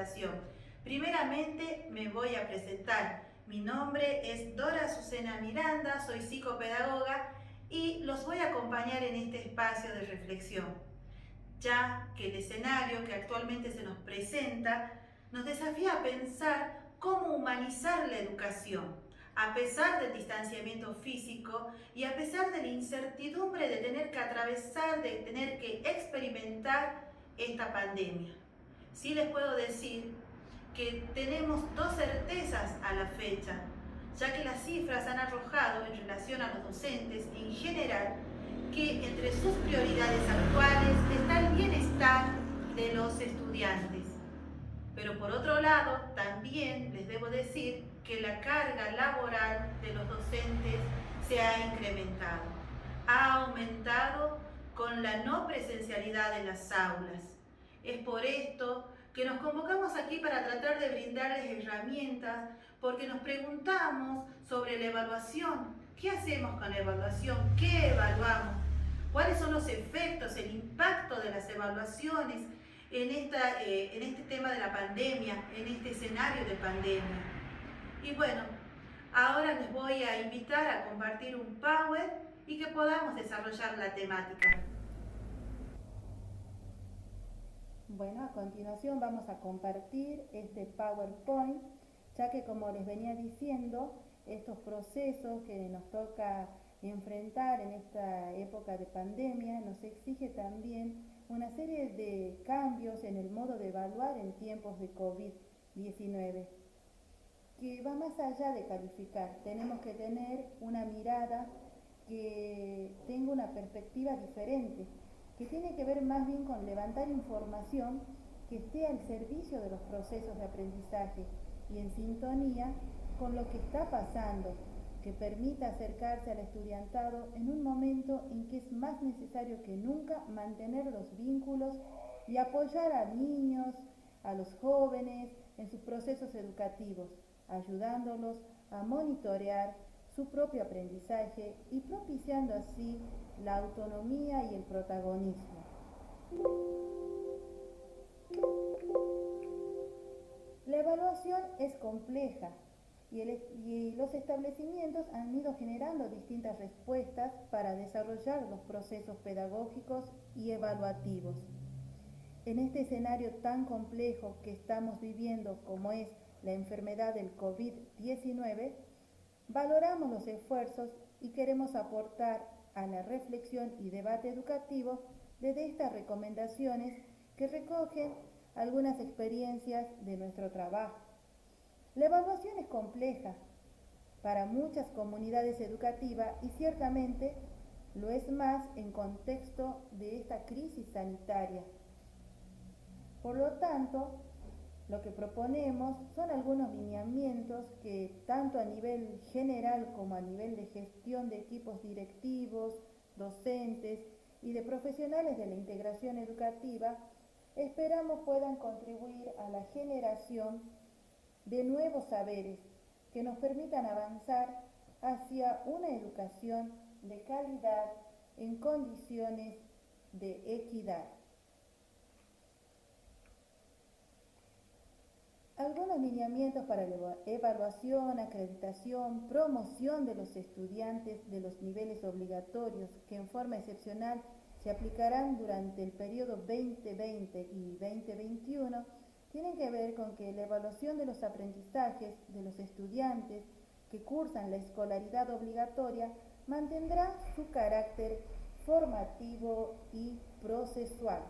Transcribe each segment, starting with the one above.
presentación. Primeramente me voy a presentar. Mi nombre es Dora Azucena Miranda, soy psicopedagoga y los voy a acompañar en este espacio de reflexión, ya que el escenario que actualmente se nos presenta nos desafía a pensar cómo humanizar la educación, a pesar del distanciamiento físico y a pesar de la incertidumbre de tener que atravesar, de tener que experimentar esta pandemia. Sí les puedo decir que tenemos dos certezas a la fecha, ya que las cifras han arrojado en relación a los docentes en general que entre sus prioridades actuales está el bienestar de los estudiantes. Pero por otro lado, también les debo decir que la carga laboral de los docentes se ha incrementado, ha aumentado con la no presencialidad en las aulas. Es por esto que nos convocamos aquí para tratar de brindarles herramientas, porque nos preguntamos sobre la evaluación. ¿Qué hacemos con la evaluación? ¿Qué evaluamos? ¿Cuáles son los efectos, el impacto de las evaluaciones en este tema de la pandemia, en este escenario de pandemia? Y bueno, ahora les voy a invitar a compartir un Power y que podamos desarrollar la temática. Bueno, a continuación vamos a compartir este PowerPoint, ya que como les venía diciendo, estos procesos que nos toca enfrentar en esta época de pandemia nos exige también una serie de cambios en el modo de evaluar en tiempos de COVID-19, que va más allá de calificar. Tenemos que tener una mirada que tenga una perspectiva diferente, que tiene que ver más bien con levantar información que esté al servicio de los procesos de aprendizaje y en sintonía con lo que está pasando, que permita acercarse al estudiantado en un momento en que es más necesario que nunca mantener los vínculos y apoyar a niños, a los jóvenes en sus procesos educativos, ayudándolos a monitorear su propio aprendizaje y propiciando así la autonomía y el protagonismo. La evaluación es compleja y los establecimientos han ido generando distintas respuestas para desarrollar los procesos pedagógicos y evaluativos. En este escenario tan complejo que estamos viviendo, como es la enfermedad del COVID-19, valoramos los esfuerzos y queremos aportar a la reflexión y debate educativo desde estas recomendaciones que recogen algunas experiencias de nuestro trabajo. La evaluación es compleja para muchas comunidades educativas y ciertamente lo es más en contexto de esta crisis sanitaria. Por lo tanto, lo que proponemos son algunos lineamientos que tanto a nivel general como a nivel de gestión de equipos directivos, docentes y de profesionales de la integración educativa esperamos puedan contribuir a la generación de nuevos saberes que nos permitan avanzar hacia una educación de calidad en condiciones de equidad. Algunos lineamientos para la evaluación, acreditación, promoción de los estudiantes de los niveles obligatorios que en forma excepcional se aplicarán durante el periodo 2020 y 2021 tienen que ver con que la evaluación de los aprendizajes de los estudiantes que cursan la escolaridad obligatoria mantendrá su carácter formativo y procesual.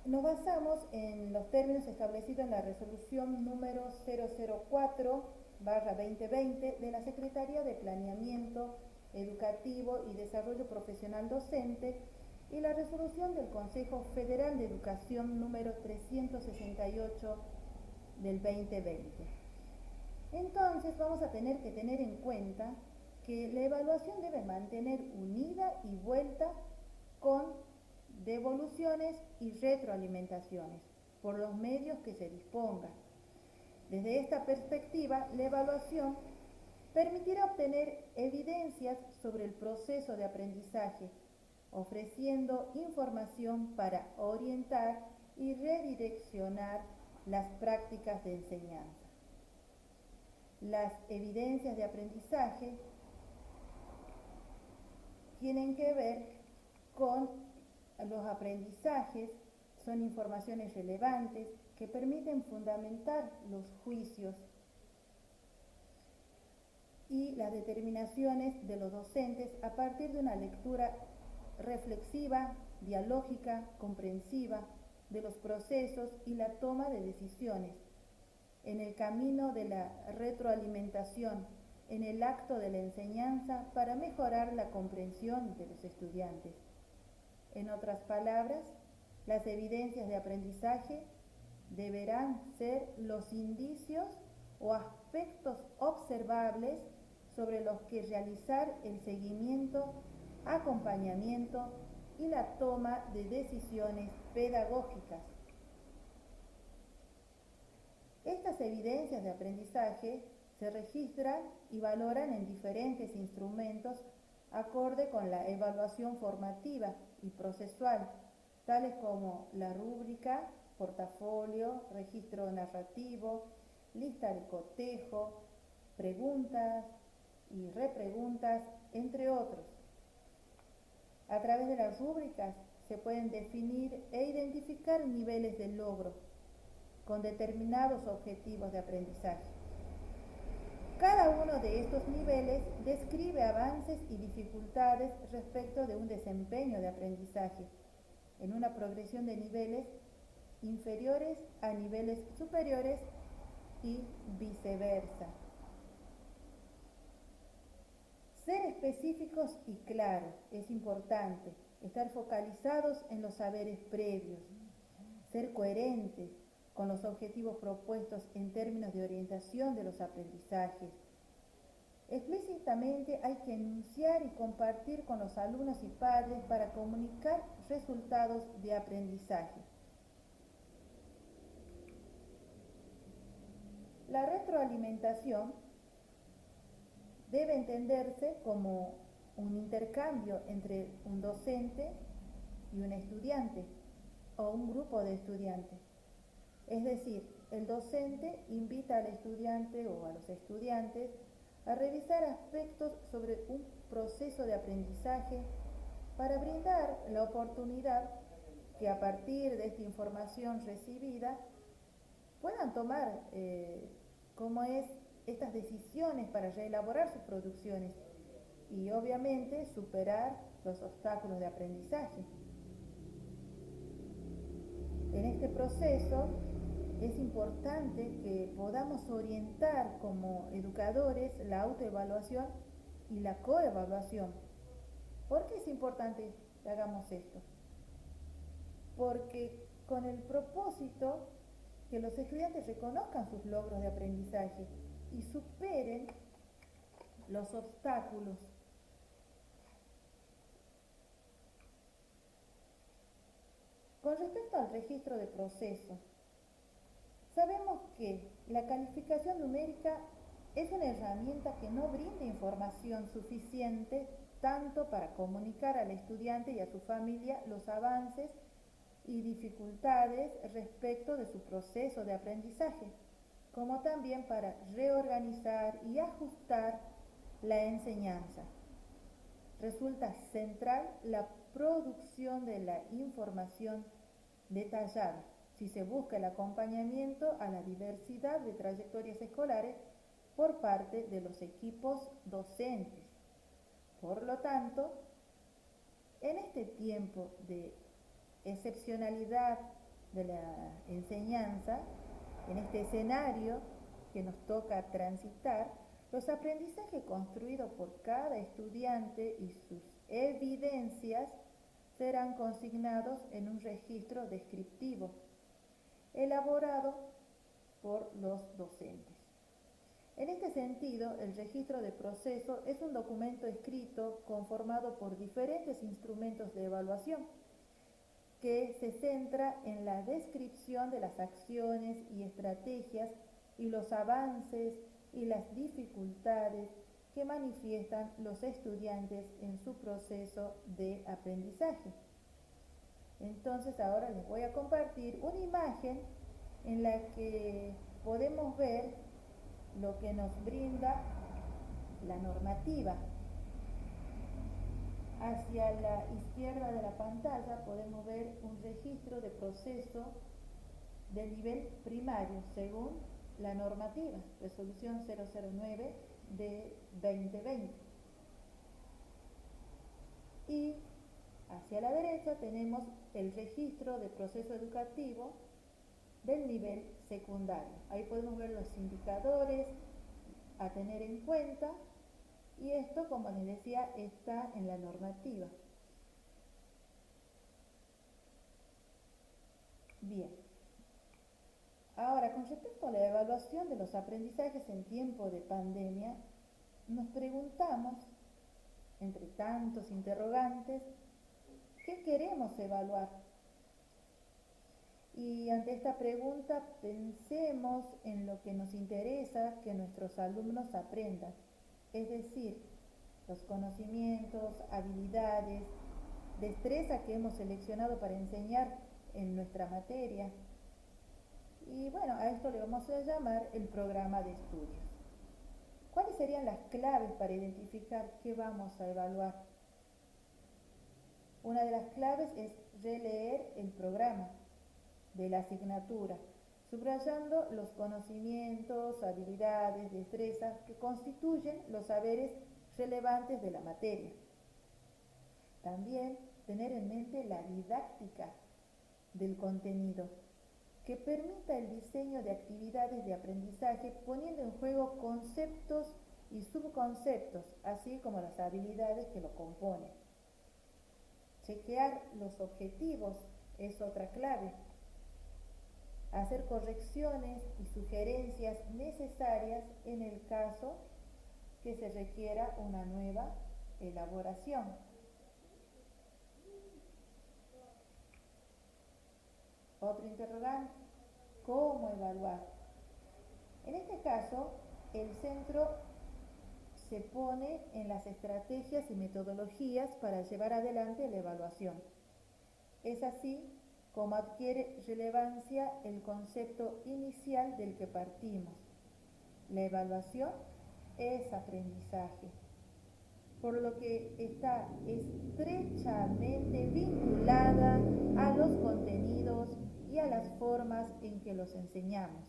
Nos basamos en los términos establecidos en la resolución número 004/2020 de la Secretaría de Planeamiento Educativo y Desarrollo Profesional Docente y la resolución del Consejo Federal de Educación número 368 del 2020. Entonces vamos a tener que tener en cuenta que la evaluación debe mantener unida y vuelta con devoluciones y retroalimentaciones por los medios que se dispongan. Desde esta perspectiva, la evaluación permitirá obtener evidencias sobre el proceso de aprendizaje, ofreciendo información para orientar y redireccionar las prácticas de enseñanza. Las evidencias de aprendizaje tienen que ver con los aprendizajes, son informaciones relevantes que permiten fundamentar los juicios y las determinaciones de los docentes a partir de una lectura reflexiva, dialógica, comprensiva de los procesos y la toma de decisiones, en el camino de la retroalimentación, en el acto de la enseñanza para mejorar la comprensión de los estudiantes. En otras palabras, las evidencias de aprendizaje deberán ser los indicios o aspectos observables sobre los que realizar el seguimiento, acompañamiento y la toma de decisiones pedagógicas. Estas evidencias de aprendizaje se registran y valoran en diferentes instrumentos acorde con la evaluación formativa y procesual, tales como la rúbrica, portafolio, registro narrativo, lista de cotejo, preguntas y repreguntas, entre otros. A través de las rúbricas se pueden definir e identificar niveles de logro con determinados objetivos de aprendizaje. Cada uno de estos niveles describe avances y dificultades respecto de un desempeño de aprendizaje en una progresión de niveles inferiores a niveles superiores y viceversa. Ser específicos y claros es importante, estar focalizados en los saberes previos, ser coherentes con los objetivos propuestos en términos de orientación de los aprendizajes. Explícitamente hay que enunciar y compartir con los alumnos y padres para comunicar resultados de aprendizaje. La retroalimentación debe entenderse como un intercambio entre un docente y un estudiante o un grupo de estudiantes. Es decir, el docente invita al estudiante o a los estudiantes a revisar aspectos sobre un proceso de aprendizaje para brindar la oportunidad que a partir de esta información recibida puedan tomar estas decisiones para reelaborar sus producciones y obviamente superar los obstáculos de aprendizaje. En este proceso es importante que podamos orientar como educadores la autoevaluación y la coevaluación. ¿Por qué es importante que hagamos esto? Porque con el propósito que los estudiantes reconozcan sus logros de aprendizaje y superen los obstáculos. Con respecto al registro de proceso, sabemos que la calificación numérica es una herramienta que no brinda información suficiente tanto para comunicar al estudiante y a su familia los avances y dificultades respecto de su proceso de aprendizaje, como también para reorganizar y ajustar la enseñanza. Resulta central la producción de la información detallada, si se busca el acompañamiento a la diversidad de trayectorias escolares por parte de los equipos docentes. Por lo tanto, en este tiempo de excepcionalidad de la enseñanza, en este escenario que nos toca transitar, los aprendizajes construidos por cada estudiante y sus evidencias serán consignados en un registro descriptivo elaborado por los docentes. En este sentido, el registro de proceso es un documento escrito conformado por diferentes instrumentos de evaluación que se centra en la descripción de las acciones y estrategias y los avances y las dificultades que manifiestan los estudiantes en su proceso de aprendizaje. Entonces ahora les voy a compartir una imagen en la que podemos ver lo que nos brinda la normativa. Hacia la izquierda de la pantalla podemos ver un registro de proceso de nivel primario según la normativa, resolución 009 de 2020. Y hacia la derecha tenemos el registro de proceso educativo del nivel secundario. Ahí podemos ver los indicadores a tener en cuenta y esto, como les decía, está en la normativa. Bien. Ahora, con respecto a la evaluación de los aprendizajes en tiempo de pandemia, nos preguntamos, entre tantos interrogantes, ¿qué queremos evaluar? Y ante esta pregunta pensemos en lo que nos interesa que nuestros alumnos aprendan, es decir, los conocimientos, habilidades, destreza que hemos seleccionado para enseñar en nuestra materia. Y bueno, a esto le vamos a llamar el programa de estudios. ¿Cuáles serían las claves para identificar qué vamos a evaluar? Una de las claves es releer el programa de la asignatura, subrayando los conocimientos, habilidades, destrezas que constituyen los saberes relevantes de la materia. También tener en mente la didáctica del contenido, que permita el diseño de actividades de aprendizaje poniendo en juego conceptos y subconceptos, así como las habilidades que lo componen. Chequear los objetivos es otra clave. Hacer correcciones y sugerencias necesarias en el caso que se requiera una nueva elaboración. Otro interrogante, ¿cómo evaluar? En este caso, el centro se pone en las estrategias y metodologías para llevar adelante la evaluación. Es así como adquiere relevancia el concepto inicial del que partimos. La evaluación es aprendizaje, por lo que está estrechamente vinculada a los contenidos y a las formas en que los enseñamos.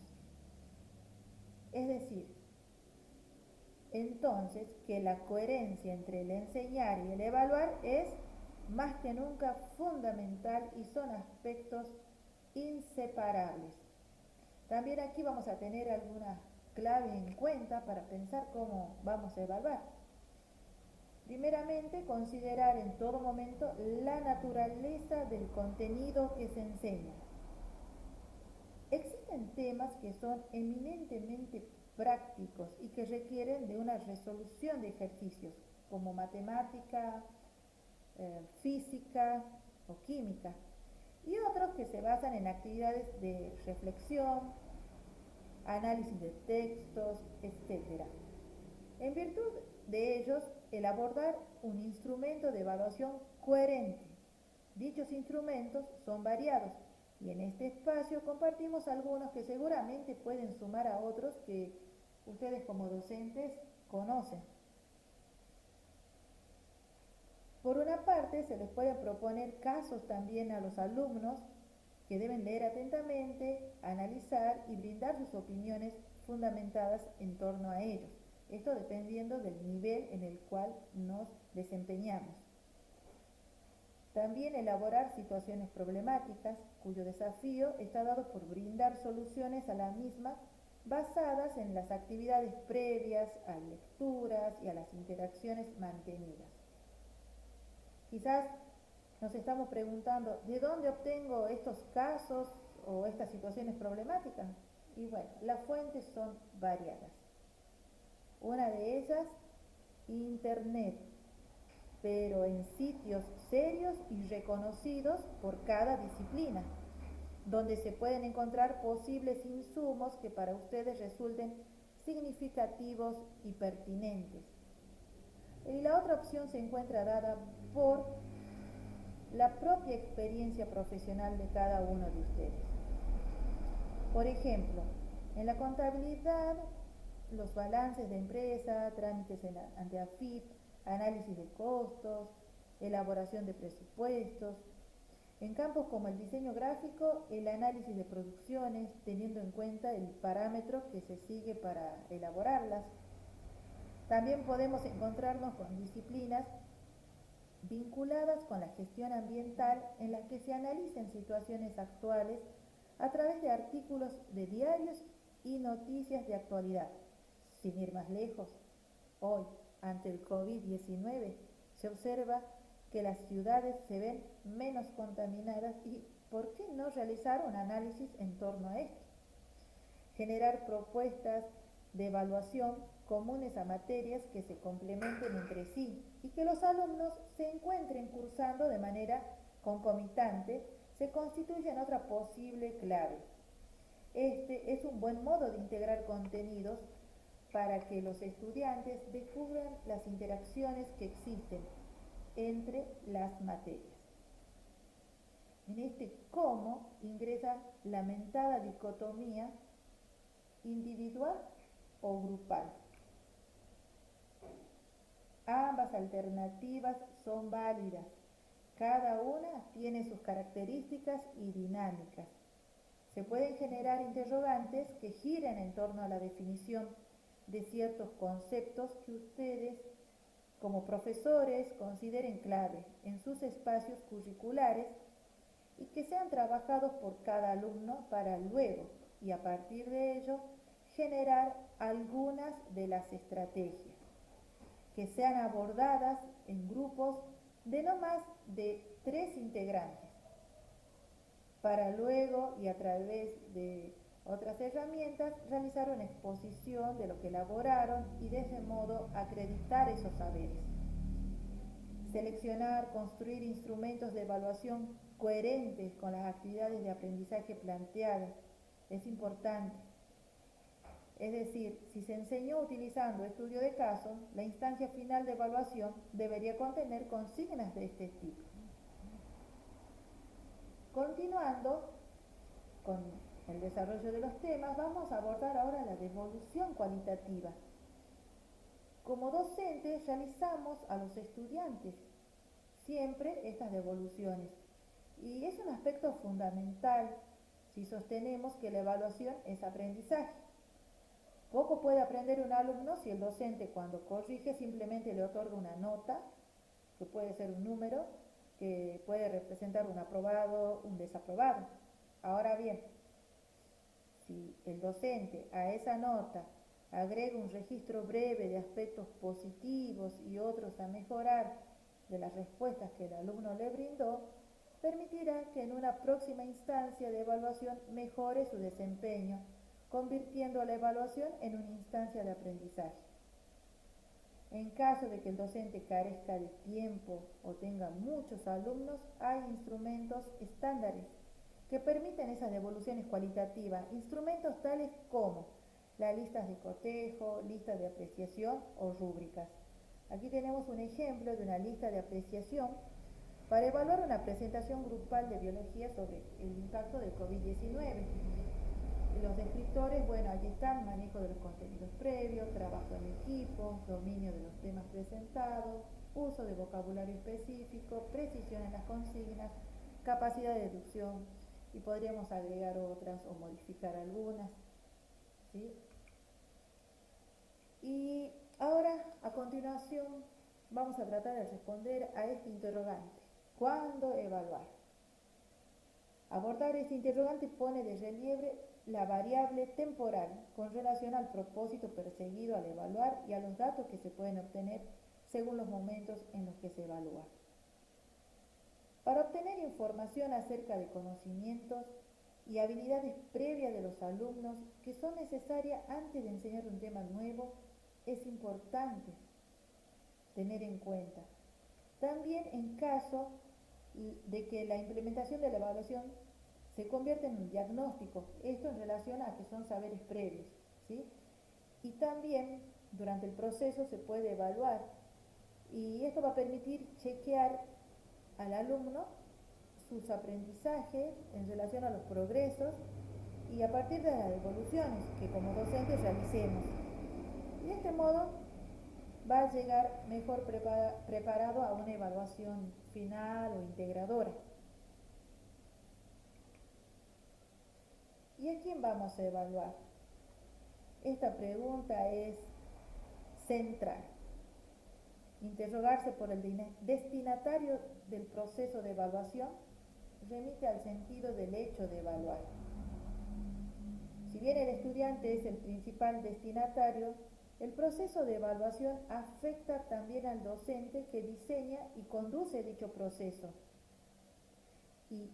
Es decir, entonces que la coherencia entre el enseñar y el evaluar es más que nunca fundamental y son aspectos inseparables. También aquí vamos a tener alguna clave en cuenta para pensar cómo vamos a evaluar. Primeramente, considerar en todo momento la naturaleza del contenido que se enseña. Existen temas que son eminentemente prácticos y que requieren de una resolución de ejercicios, como matemática, física o química, y otros que se basan en actividades de reflexión, análisis de textos, etc. En virtud de ellos, el abordar un instrumento de evaluación coherente. Dichos instrumentos son variados y en este espacio compartimos algunos que seguramente pueden sumar a otros que ustedes como docentes conocen. Por una parte, se les pueden proponer casos también a los alumnos que deben leer atentamente, analizar y brindar sus opiniones fundamentadas en torno a ellos. Esto dependiendo del nivel en el cual nos desempeñamos. También elaborar situaciones problemáticas, cuyo desafío está dado por brindar soluciones a la misma basadas en las actividades previas, a lecturas y a las interacciones mantenidas. Quizás nos estamos preguntando, ¿de dónde obtengo estos casos o estas situaciones problemáticas? Y bueno, las fuentes son variadas. Una de ellas, Internet, pero en sitios serios y reconocidos por cada disciplina, donde se pueden encontrar posibles insumos que para ustedes resulten significativos y pertinentes. Y la otra opción se encuentra dada por la propia experiencia profesional de cada uno de ustedes. Por ejemplo, en la contabilidad, los balances de empresa, trámites ante AFIP, análisis de costos, elaboración de presupuestos. En campos como el diseño gráfico, el análisis de producciones, teniendo en cuenta el parámetro que se sigue para elaborarlas. También podemos encontrarnos con disciplinas vinculadas con la gestión ambiental en las que se analicen situaciones actuales a través de artículos de diarios y noticias de actualidad. Sin ir más lejos, hoy, ante el COVID-19, se observa que las ciudades se ven menos contaminadas y ¿por qué no realizar un análisis en torno a esto? Generar propuestas de evaluación comunes a materias que se complementen entre sí y que los alumnos se encuentren cursando de manera concomitante se constituyen otra posible clave. Este es un buen modo de integrar contenidos para que los estudiantes descubran las interacciones que existen entre las materias. En este cómo ingresa la mentada dicotomía individual o grupal. Ambas alternativas son válidas. Cada una tiene sus características y dinámicas. Se pueden generar interrogantes que giren en torno a la definición de ciertos conceptos que ustedes, como profesores, consideren clave en sus espacios curriculares y que sean trabajados por cada alumno para luego, y a partir de ello, generar algunas de las estrategias que sean abordadas en grupos de no más de 3 integrantes, para luego y a través de otras herramientas realizar una exposición de lo que elaboraron y de ese modo acreditar esos saberes. Seleccionar, construir instrumentos de evaluación coherentes con las actividades de aprendizaje planteadas es importante. Es decir, si se enseñó utilizando estudio de caso, la instancia final de evaluación debería contener consignas de este tipo. Continuando con el desarrollo de los temas, vamos a abordar ahora la devolución cualitativa. Como docentes realizamos a los estudiantes siempre estas devoluciones y es un aspecto fundamental si sostenemos que la evaluación es aprendizaje. Poco puede aprender un alumno si el docente cuando corrige simplemente le otorga una nota, que puede ser un número, que puede representar un aprobado, un desaprobado. Ahora bien, si el docente a esa nota agrega un registro breve de aspectos positivos y otros a mejorar de las respuestas que el alumno le brindó, permitirá que en una próxima instancia de evaluación mejore su desempeño, convirtiendo la evaluación en una instancia de aprendizaje. En caso de que el docente carezca de tiempo o tenga muchos alumnos, hay instrumentos estándares que permiten esas devoluciones cualitativas, instrumentos tales como las listas de cotejo, listas de apreciación o rúbricas. Aquí tenemos un ejemplo de una lista de apreciación para evaluar una presentación grupal de biología sobre el impacto del COVID-19. Los descriptores, bueno, allí están: manejo de los contenidos previos, trabajo en equipo, dominio de los temas presentados, uso de vocabulario específico, precisión en las consignas, capacidad de deducción, y podríamos agregar otras o modificar algunas, ¿sí? Y ahora, a continuación, vamos a tratar de responder a este interrogante: ¿cuándo evaluar? Abordar este interrogante pone de relieve la variable temporal con relación al propósito perseguido al evaluar y a los datos que se pueden obtener según los momentos en los que se evalúa. Para obtener información acerca de conocimientos y habilidades previas de los alumnos que son necesarias antes de enseñar un tema nuevo, es importante tener en cuenta. También en caso de que la implementación de la evaluación se convierte en un diagnóstico, esto en relación a que son saberes previos, ¿sí? Y también durante el proceso se puede evaluar Y esto va a permitir chequear al alumno sus aprendizajes en relación a los progresos y a partir de las evoluciones que como docentes realicemos. Y de este modo va a llegar mejor preparado a una evaluación final o integradora. ¿Y a quién vamos a evaluar? Esta pregunta es central. Interrogarse por el destinatario del proceso de evaluación remite al sentido del hecho de evaluar. Si bien el estudiante es el principal destinatario, el proceso de evaluación afecta también al docente que diseña y conduce dicho proceso. ¿Y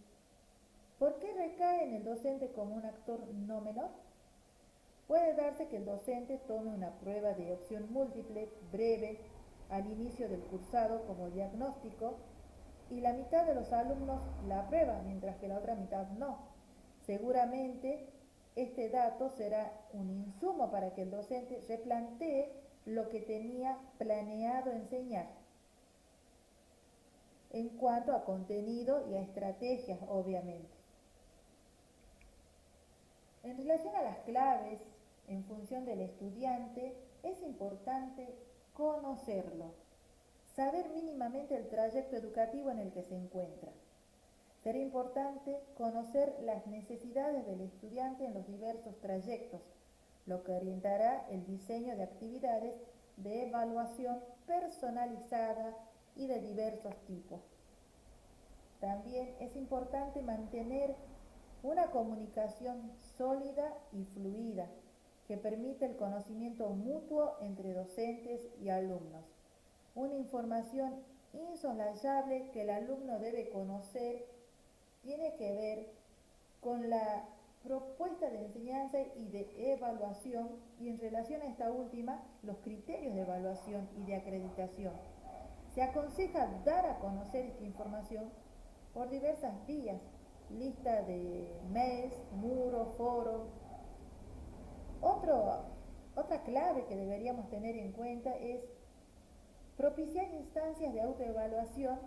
por qué recae en el docente como un actor no menor? Puede darse que el docente tome una prueba de opción múltiple breve al inicio del cursado como diagnóstico y la mitad de los alumnos la aprueba, mientras que la otra mitad no. Seguramente este dato será un insumo para que el docente replantee lo que tenía planeado enseñar en cuanto a contenido y a estrategias, obviamente. En relación a las claves en función del estudiante, es importante conocerlo, saber mínimamente el trayecto educativo en el que se encuentra. Será importante conocer las necesidades del estudiante en los diversos trayectos, lo que orientará el diseño de actividades de evaluación personalizada y de diversos tipos. También es importante mantener una comunicación sólida y fluida que permita el conocimiento mutuo entre docentes y alumnos. Una información insoslayable que el alumno debe conocer tiene que ver con la propuesta de enseñanza y de evaluación y en relación a esta última, los criterios de evaluación y de acreditación. Se aconseja dar a conocer esta información por diversas vías, lista de mails, muros, foros. Otra clave que deberíamos tener en cuenta es propiciar instancias de autoevaluación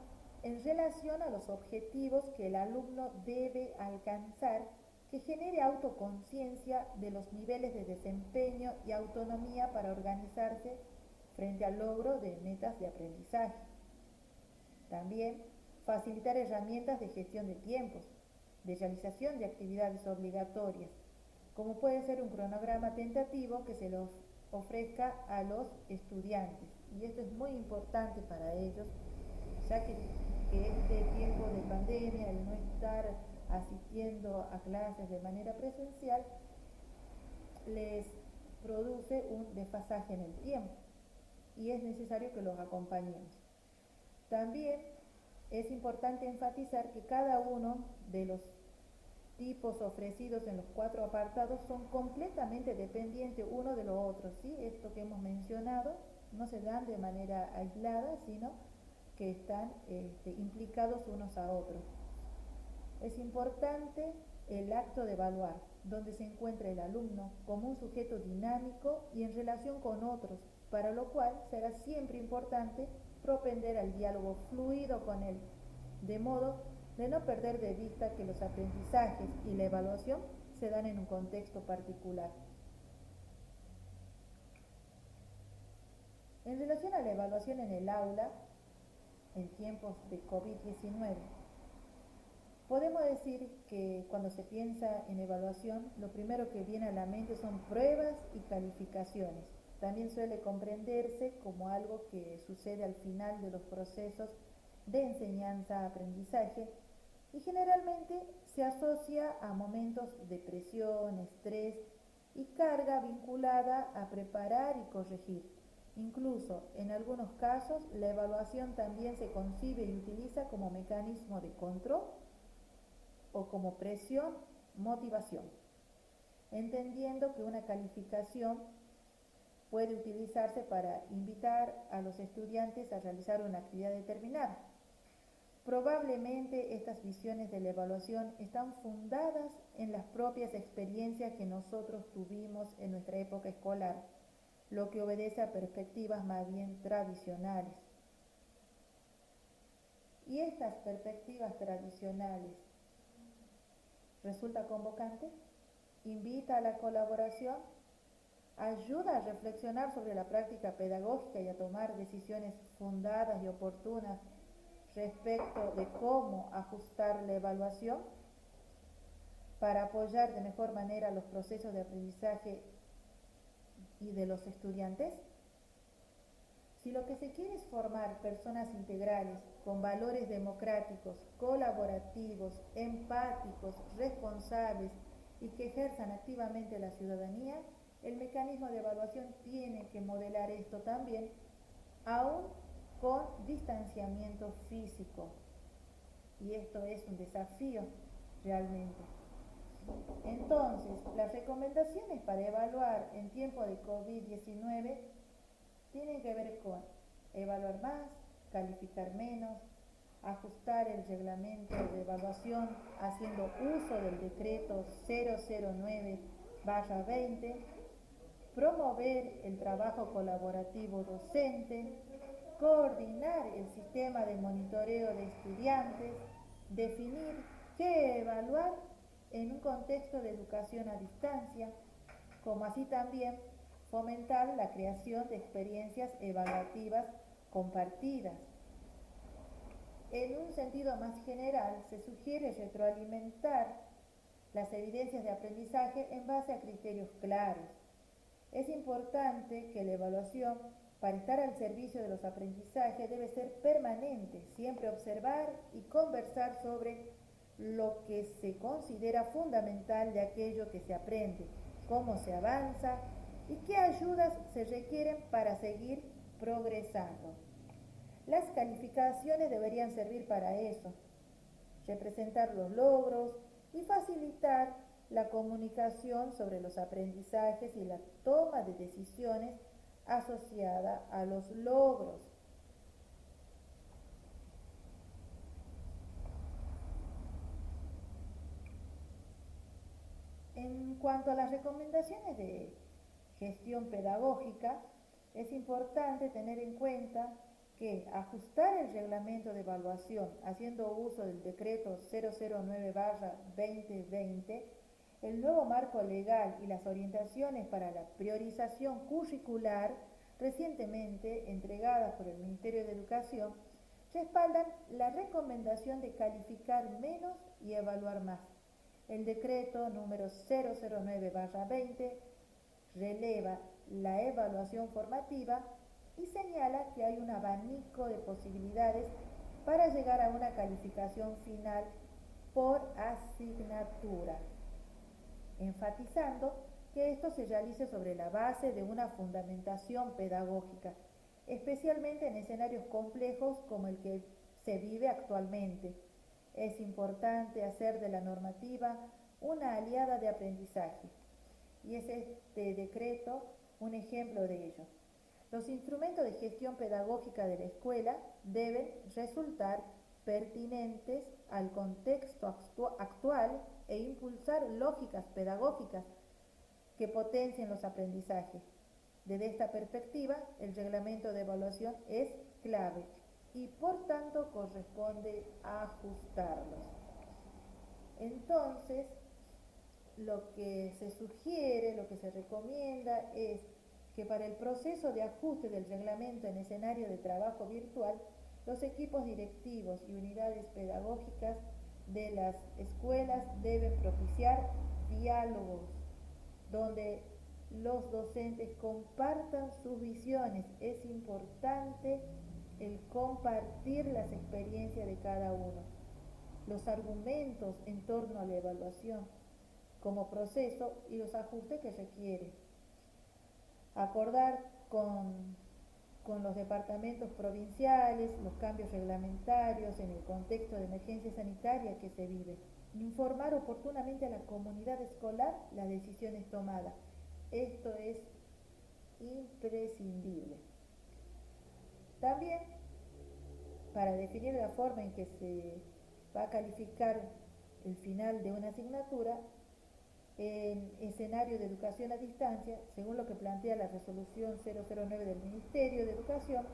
en relación a los objetivos que el alumno debe alcanzar, que genere autoconciencia de los niveles de desempeño y autonomía para organizarse frente al logro de metas de aprendizaje. También facilitar herramientas de gestión de tiempos, de realización de actividades obligatorias, como puede ser un cronograma tentativo que se los ofrezca a los estudiantes. Y esto es muy importante para ellos, ya que este tiempo de pandemia, el no estar asistiendo a clases de manera presencial, les produce un desfasaje en el tiempo y es necesario que los acompañemos. También es importante enfatizar que cada uno de los tipos ofrecidos en los 4 apartados son completamente dependientes uno de lo otro, ¿sí? Esto que hemos mencionado no se dan de manera aislada, sino que están implicados unos a otros. Es importante el acto de evaluar, donde se encuentra el alumno como un sujeto dinámico y en relación con otros, para lo cual será siempre importante propender al diálogo fluido con él, de modo de no perder de vista que los aprendizajes y la evaluación se dan en un contexto particular. En relación a la evaluación en el aula, en tiempos de COVID-19, podemos decir que cuando se piensa en evaluación, lo primero que viene a la mente son pruebas y calificaciones. También suele comprenderse como algo que sucede al final de los procesos de enseñanza-aprendizaje y generalmente se asocia a momentos de presión, estrés y carga vinculada a preparar y corregir. Incluso en algunos casos la evaluación también se concibe y utiliza como mecanismo de control o como presión, motivación, entendiendo que una calificación puede utilizarse para invitar a los estudiantes a realizar una actividad determinada. Probablemente estas visiones de la evaluación están fundadas en las propias experiencias que nosotros tuvimos en nuestra época escolar, lo que obedece a perspectivas más bien tradicionales. y estas perspectivas tradicionales. ¿Resulta convocante? Invita a la colaboración, ayuda a reflexionar sobre la práctica pedagógica y a tomar decisiones fundadas y oportunas respecto de cómo ajustar la evaluación para apoyar de mejor manera los procesos de aprendizaje y de los estudiantes. Si lo que se quiere es formar personas integrales, con valores democráticos, colaborativos, empáticos, responsables y que ejerzan activamente la ciudadanía, el mecanismo de evaluación tiene que modelar esto también, aún con distanciamiento físico. Y esto es un desafío realmente. Entonces, las recomendaciones para evaluar en tiempo de COVID-19 tienen que ver con evaluar más, calificar menos, ajustar el reglamento de evaluación haciendo uso del decreto 009/20, promover el trabajo colaborativo docente, coordinar el sistema de monitoreo de estudiantes, definir qué evaluar en un contexto de educación a distancia, como así también fomentar la creación de experiencias evaluativas compartidas. En un sentido más general, se sugiere retroalimentar las evidencias de aprendizaje en base a criterios claros. Es importante que la evaluación, para estar al servicio de los aprendizajes, debe ser permanente, siempre observar y conversar sobre lo que se considera fundamental de aquello que se aprende, cómo se avanza y qué ayudas se requieren para seguir progresando. Las calificaciones deberían servir para eso, representar los logros y facilitar la comunicación sobre los aprendizajes y la toma de decisiones asociada a los logros. En cuanto a las recomendaciones de gestión pedagógica, es importante tener en cuenta que ajustar el reglamento de evaluación haciendo uso del decreto 009/2020, el nuevo marco legal y las orientaciones para la priorización curricular recientemente entregadas por el Ministerio de Educación respaldan la recomendación de calificar menos y evaluar más. El decreto número 009/20 releva la evaluación formativa y señala que hay un abanico de posibilidades para llegar a una calificación final por asignatura, enfatizando que esto se realice sobre la base de una fundamentación pedagógica, especialmente en escenarios complejos como el que se vive actualmente. Es importante hacer de la normativa una aliada de aprendizaje, y es este decreto un ejemplo de ello. Los instrumentos de gestión pedagógica de la escuela deben resultar pertinentes al contexto actual e impulsar lógicas pedagógicas que potencien los aprendizajes. Desde esta perspectiva, el reglamento de evaluación es clave y por tanto corresponde ajustarlos. Entonces, lo que se sugiere, lo que se recomienda es que para el proceso de ajuste del reglamento en escenario de trabajo virtual, los equipos directivos y unidades pedagógicas de las escuelas deben propiciar diálogos donde los docentes compartan sus visiones. Es importante el compartir las experiencias de cada uno, los argumentos en torno a la evaluación como proceso y los ajustes que requiere. Acordar con los departamentos provinciales los cambios reglamentarios en el contexto de emergencia sanitaria que se vive. Informar oportunamente a la comunidad escolar las decisiones tomadas. Esto es imprescindible. También, para definir la forma en que se va a calificar el final de una asignatura, en escenario de educación a distancia, según lo que plantea la resolución 009 del Ministerio de Educación,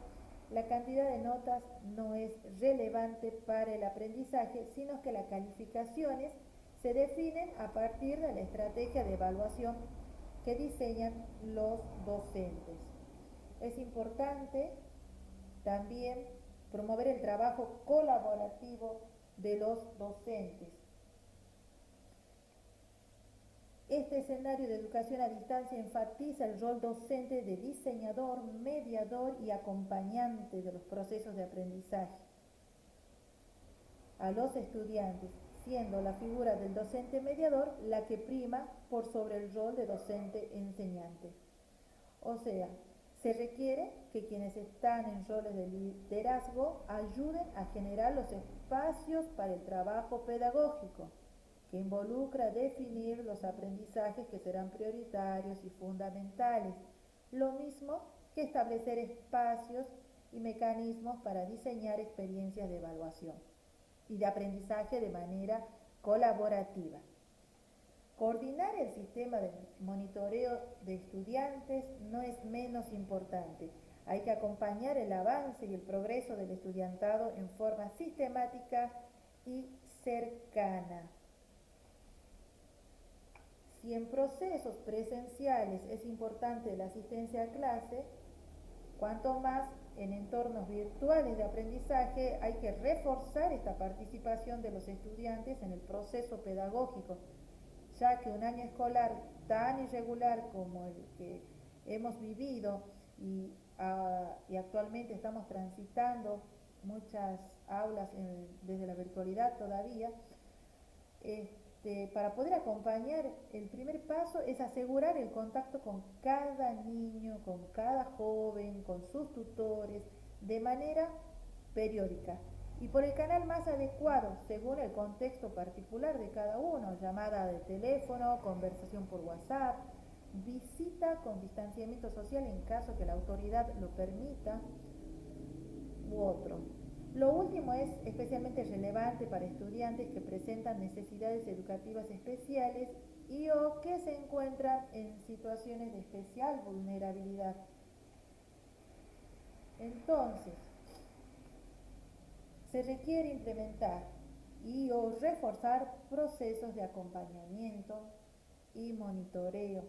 La cantidad de notas no es relevante para el aprendizaje, sino que las calificaciones se definen a partir de la estrategia de evaluación que diseñan los docentes. Es importante también promover el trabajo colaborativo de los docentes. Este escenario de educación a distancia enfatiza el rol docente de diseñador, mediador y acompañante de los procesos de aprendizaje a los estudiantes, siendo la figura del docente mediador la que prima por sobre el rol de docente enseñante. O sea, se requiere que quienes están en roles de liderazgo ayuden a generar los espacios para el trabajo pedagógico, que involucra definir los aprendizajes que serán prioritarios y fundamentales, lo mismo que establecer espacios y mecanismos para diseñar experiencias de evaluación y de aprendizaje de manera colaborativa. Coordinar el sistema de monitoreo de estudiantes no es menos importante. Hay que acompañar el avance y el progreso del estudiantado en forma sistemática y cercana. Si en procesos presenciales es importante la asistencia a clase, cuanto más en entornos virtuales de aprendizaje hay que reforzar esta participación de los estudiantes en el proceso pedagógico, ya que un año escolar tan irregular como el que hemos vivido y actualmente estamos transitando muchas aulas desde la virtualidad todavía, para poder acompañar, el primer paso es asegurar el contacto con cada niño, con cada joven, con sus tutores, de manera periódica y por el canal más adecuado según el contexto particular de cada uno: llamada de teléfono, conversación por WhatsApp, visita con distanciamiento social en caso que la autoridad lo permita, u otro. Lo último es especialmente relevante para estudiantes que presentan necesidades educativas especiales y o que se encuentran en situaciones de especial vulnerabilidad. Entonces, se requiere implementar y o reforzar procesos de acompañamiento y monitoreo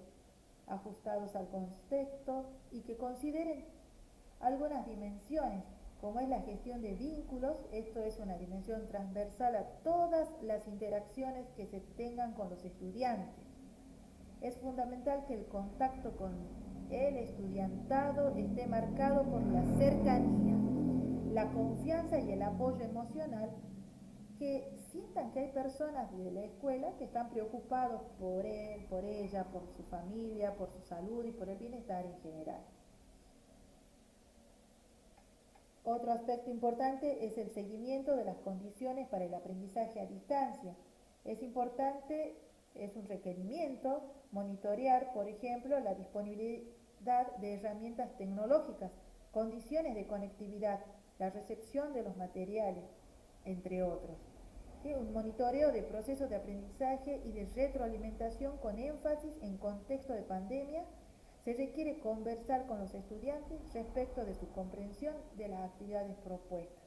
ajustados al contexto y que consideren algunas dimensiones, como es la gestión de vínculos. Esto es una dimensión transversal a todas las interacciones que se tengan con los estudiantes. Es fundamental que el contacto con el estudiantado esté marcado por la cercanía, la confianza y el apoyo emocional, que sientan que hay personas de la escuela que están preocupados por él, por ella, por su familia, por su salud y por el bienestar en general. Otro aspecto importante es el seguimiento de las condiciones para el aprendizaje a distancia. Es importante, es un requerimiento, monitorear, por ejemplo, la disponibilidad de herramientas tecnológicas, condiciones de conectividad, la recepción de los materiales, entre otros. Un monitoreo de procesos de aprendizaje y de retroalimentación con énfasis en contexto de pandemia. Se requiere conversar con los estudiantes respecto de su comprensión de las actividades propuestas,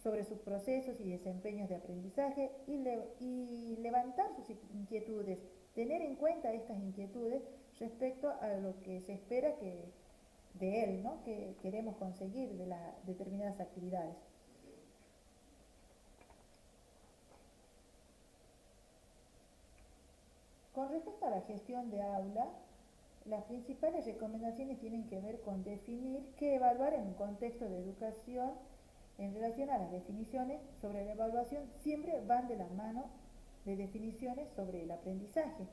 sobre sus procesos y desempeños de aprendizaje y levantar sus inquietudes, tener en cuenta estas inquietudes respecto a lo que se espera de él, ¿no?, que queremos conseguir de las determinadas actividades. Con respecto a la gestión de aula, las principales recomendaciones tienen que ver con definir qué evaluar en un contexto de educación. En relación a las definiciones sobre la evaluación, siempre van de la mano de definiciones sobre el aprendizaje.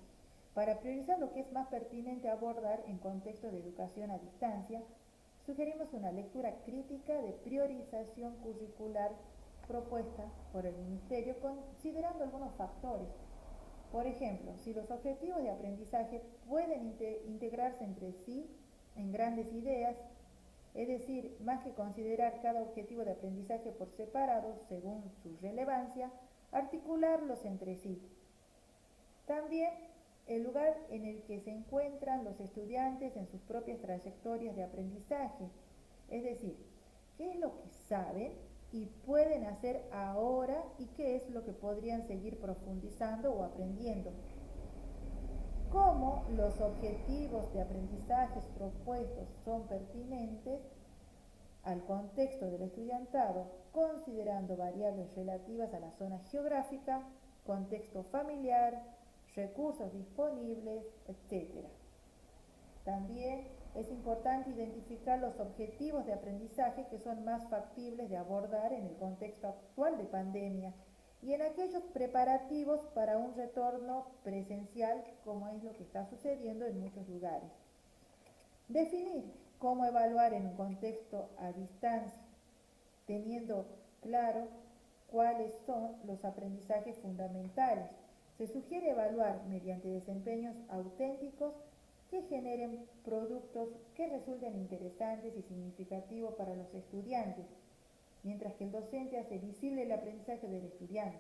Para priorizar lo que es más pertinente abordar en contexto de educación a distancia, sugerimos una lectura crítica de priorización curricular propuesta por el Ministerio, considerando algunos factores. Por ejemplo, si los objetivos de aprendizaje pueden integrarse entre sí en grandes ideas, es decir, más que considerar cada objetivo de aprendizaje por separado según su relevancia, articularlos entre sí. También el lugar en el que se encuentran los estudiantes en sus propias trayectorias de aprendizaje, Es decir, qué es lo que saben y pueden hacer ahora y qué es lo que podrían seguir profundizando o aprendiendo. Cómo los objetivos de aprendizajes propuestos son pertinentes al contexto del estudiantado, considerando variables relativas a la zona geográfica, contexto familiar, recursos disponibles, etc. También es importante identificar los objetivos de aprendizaje que son más factibles de abordar en el contexto actual de pandemia y en aquellos preparativos para un retorno presencial, como es lo que está sucediendo en muchos lugares. Definir cómo evaluar en un contexto a distancia, teniendo claro cuáles son los aprendizajes fundamentales. Se sugiere evaluar mediante desempeños auténticos que generen productos que resulten interesantes y significativos para los estudiantes, mientras que el docente hace visible el aprendizaje del estudiante.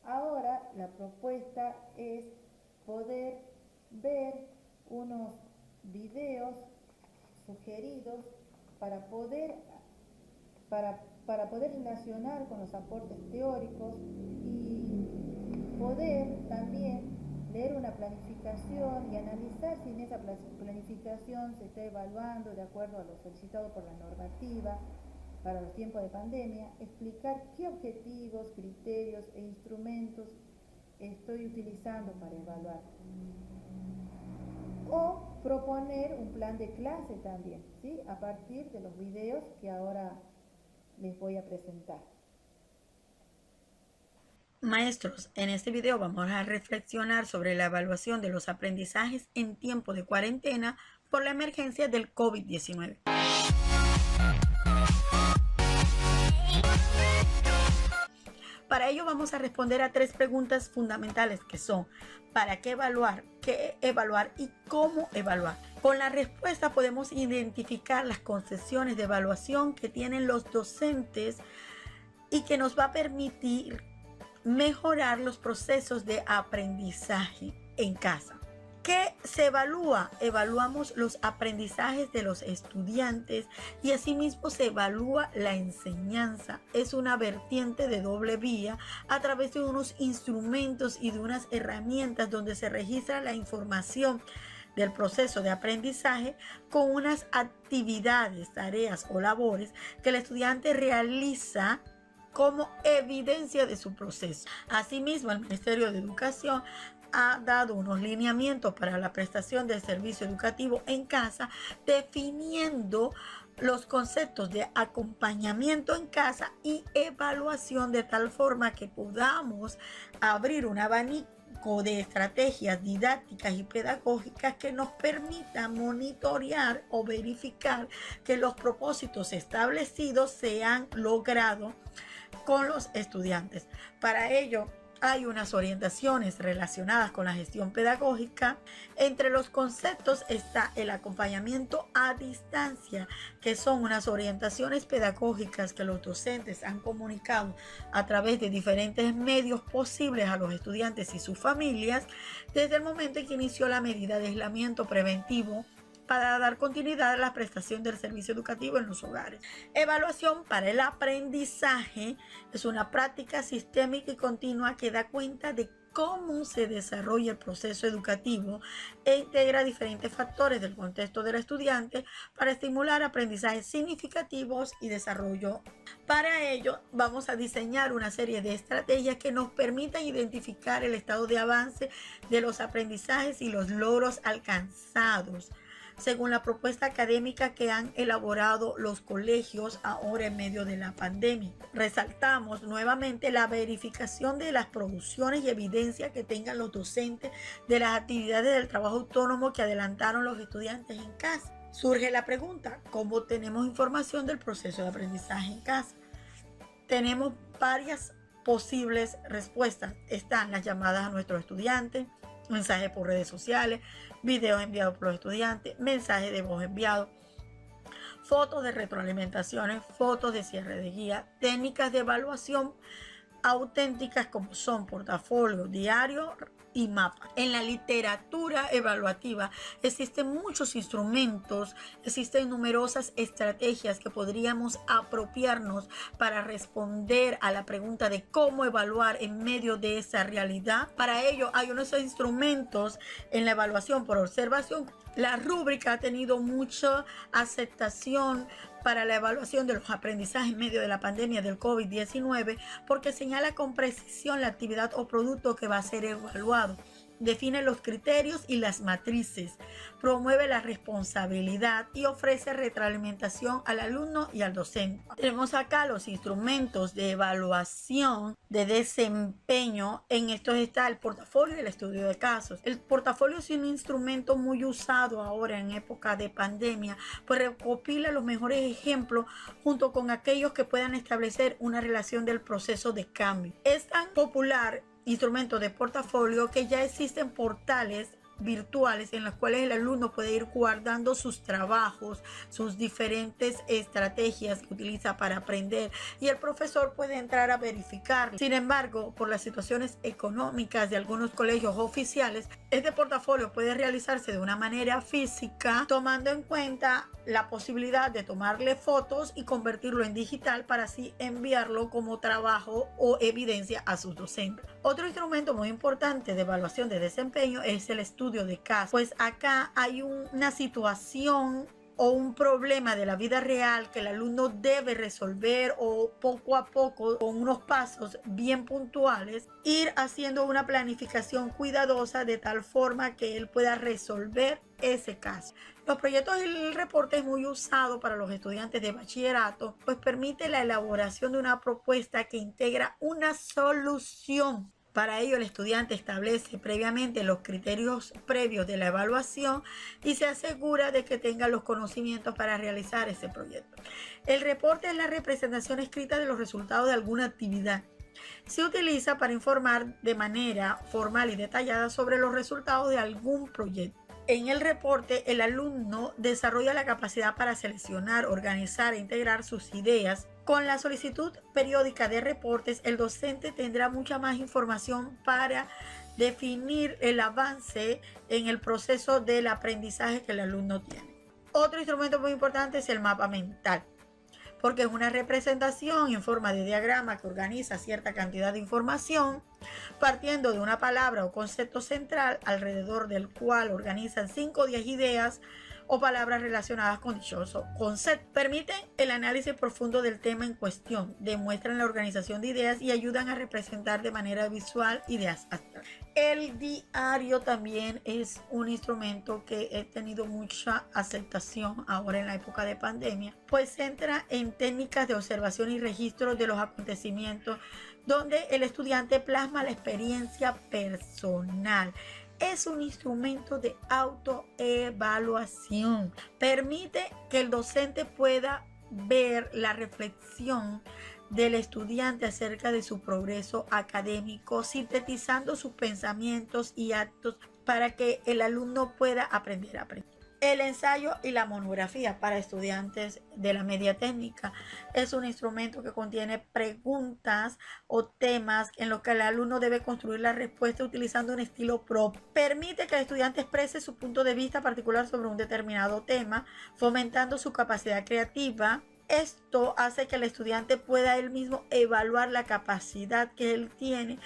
Ahora la propuesta es poder ver unos videos sugeridos para poder relacionar con los aportes teóricos y poder también leer una planificación y analizar si en esa planificación se está evaluando de acuerdo a lo solicitado por la normativa para los tiempos de pandemia, explicar qué objetivos, criterios e instrumentos estoy utilizando para evaluar. O proponer un plan de clase también, ¿sí? A partir de los videos que ahora les voy a presentar. Maestros, en este video vamos a reflexionar sobre la evaluación de los aprendizajes en tiempo de cuarentena por la emergencia del COVID-19. Para ello vamos a responder a 3 preguntas fundamentales que son: ¿para qué evaluar y cómo evaluar? Con la respuesta podemos identificar las concepciones de evaluación que tienen los docentes y que nos va a permitir mejorar los procesos de aprendizaje en casa. ¿Qué se evalúa? Evaluamos los aprendizajes de los estudiantes y asimismo se evalúa la enseñanza. Es una vertiente de doble vía a través de unos instrumentos y de unas herramientas donde se registra la información del proceso de aprendizaje con unas actividades, tareas o labores que el estudiante realiza como evidencia de su proceso. Asimismo, el Ministerio de Educación ha dado unos lineamientos para la prestación del servicio educativo en casa, definiendo los conceptos de acompañamiento en casa y evaluación de tal forma que podamos abrir un abanico de estrategias didácticas y pedagógicas que nos permitan monitorear o verificar que los propósitos establecidos se han logrado con los estudiantes. Para ello, hay unas orientaciones relacionadas con la gestión pedagógica. Entre los conceptos está el acompañamiento a distancia, que son unas orientaciones pedagógicas que los docentes han comunicado a través de diferentes medios posibles a los estudiantes y sus familias desde el momento en que inició la medida de aislamiento preventivo para dar continuidad a la prestación del servicio educativo en los hogares. Evaluación para el aprendizaje es una práctica sistémica y continua que da cuenta de cómo se desarrolla el proceso educativo e integra diferentes factores del contexto del estudiante para estimular aprendizajes significativos y desarrollo. Para ello, vamos a diseñar una serie de estrategias que nos permitan identificar el estado de avance de los aprendizajes y los logros alcanzados según la propuesta académica que han elaborado los colegios ahora en medio de la pandemia. Resaltamos nuevamente la verificación de las producciones y evidencia que tengan los docentes de las actividades del trabajo autónomo que adelantaron los estudiantes en casa. Surge la pregunta: ¿cómo tenemos información del proceso de aprendizaje en casa? Tenemos varias posibles respuestas. Están las llamadas a nuestros estudiantes, mensajes por redes sociales, videos enviados por los estudiantes, mensajes de voz enviados, fotos de retroalimentaciones, fotos de cierre de guía, técnicas de evaluación auténticas como son portafolio, diario y mapa. En la literatura evaluativa existen muchos instrumentos, existen numerosas estrategias que podríamos apropiarnos para responder a la pregunta de cómo evaluar en medio de esa realidad. Para ello hay unos instrumentos en la evaluación por observación. La rúbrica ha tenido mucha aceptación para la evaluación de los aprendizajes en medio de la pandemia del COVID-19 porque señala con precisión la actividad o producto que va a ser evaluado. Define los criterios y las matrices, promueve la responsabilidad y ofrece retroalimentación al alumno y al docente. Tenemos acá los instrumentos de evaluación de desempeño. En estos está el portafolio y el estudio de casos. El portafolio es un instrumento muy usado ahora en época de pandemia, pues recopila los mejores ejemplos junto con aquellos que puedan establecer una relación del proceso de cambio. Es tan popular instrumentos de portafolio que ya existen portales virtuales en los cuales el alumno puede ir guardando sus trabajos, sus diferentes estrategias que utiliza para aprender y el profesor puede entrar a verificar. Sin embargo, por las situaciones económicas de algunos colegios oficiales, este portafolio puede realizarse de una manera física, tomando en cuenta la posibilidad de tomarle fotos y convertirlo en digital para así enviarlo como trabajo o evidencia a sus docentes. Otro instrumento muy importante de evaluación de desempeño es el estudio de casos, pues acá hay una situación o un problema de la vida real que el alumno debe resolver o poco a poco, con unos pasos bien puntuales, ir haciendo una planificación cuidadosa de tal forma que él pueda resolver ese caso. Los proyectos y el reporte es muy usado para los estudiantes de bachillerato, pues permite la elaboración de una propuesta que integra una solución. Para ello, el estudiante establece previamente los criterios previos de la evaluación y se asegura de que tenga los conocimientos para realizar ese proyecto. El reporte es la representación escrita de los resultados de alguna actividad. Se utiliza para informar de manera formal y detallada sobre los resultados de algún proyecto. En el reporte, el alumno desarrolla la capacidad para seleccionar, organizar e integrar sus ideas. Con la solicitud periódica de reportes, el docente tendrá mucha más información para definir el avance en el proceso del aprendizaje que el alumno tiene. Otro instrumento muy importante es el mapa mental, porque es una representación en forma de diagrama que organiza cierta cantidad de información partiendo de una palabra o concepto central alrededor del cual organizan 5 o 10 ideas o palabras relacionadas con dichoso concepto. Permiten el análisis profundo del tema en cuestión, demuestran la organización de ideas y ayudan a representar de manera visual ideas abstractas. El diario también es un instrumento que ha tenido mucha aceptación ahora en la época de pandemia, pues se centra en técnicas de observación y registro de los acontecimientos, donde el estudiante plasma la experiencia personal. Es un instrumento de autoevaluación. Permite que el docente pueda ver la reflexión del estudiante acerca de su progreso académico, sintetizando sus pensamientos y actos para que el alumno pueda aprender a aprender. El ensayo y la monografía para estudiantes de la media técnica es un instrumento que contiene preguntas o temas en los que el alumno debe construir la respuesta utilizando un estilo propio. Permite que el estudiante exprese su punto de vista particular sobre un determinado tema, fomentando su capacidad creativa. Esto hace que el estudiante pueda él mismo evaluar la capacidad que él tiene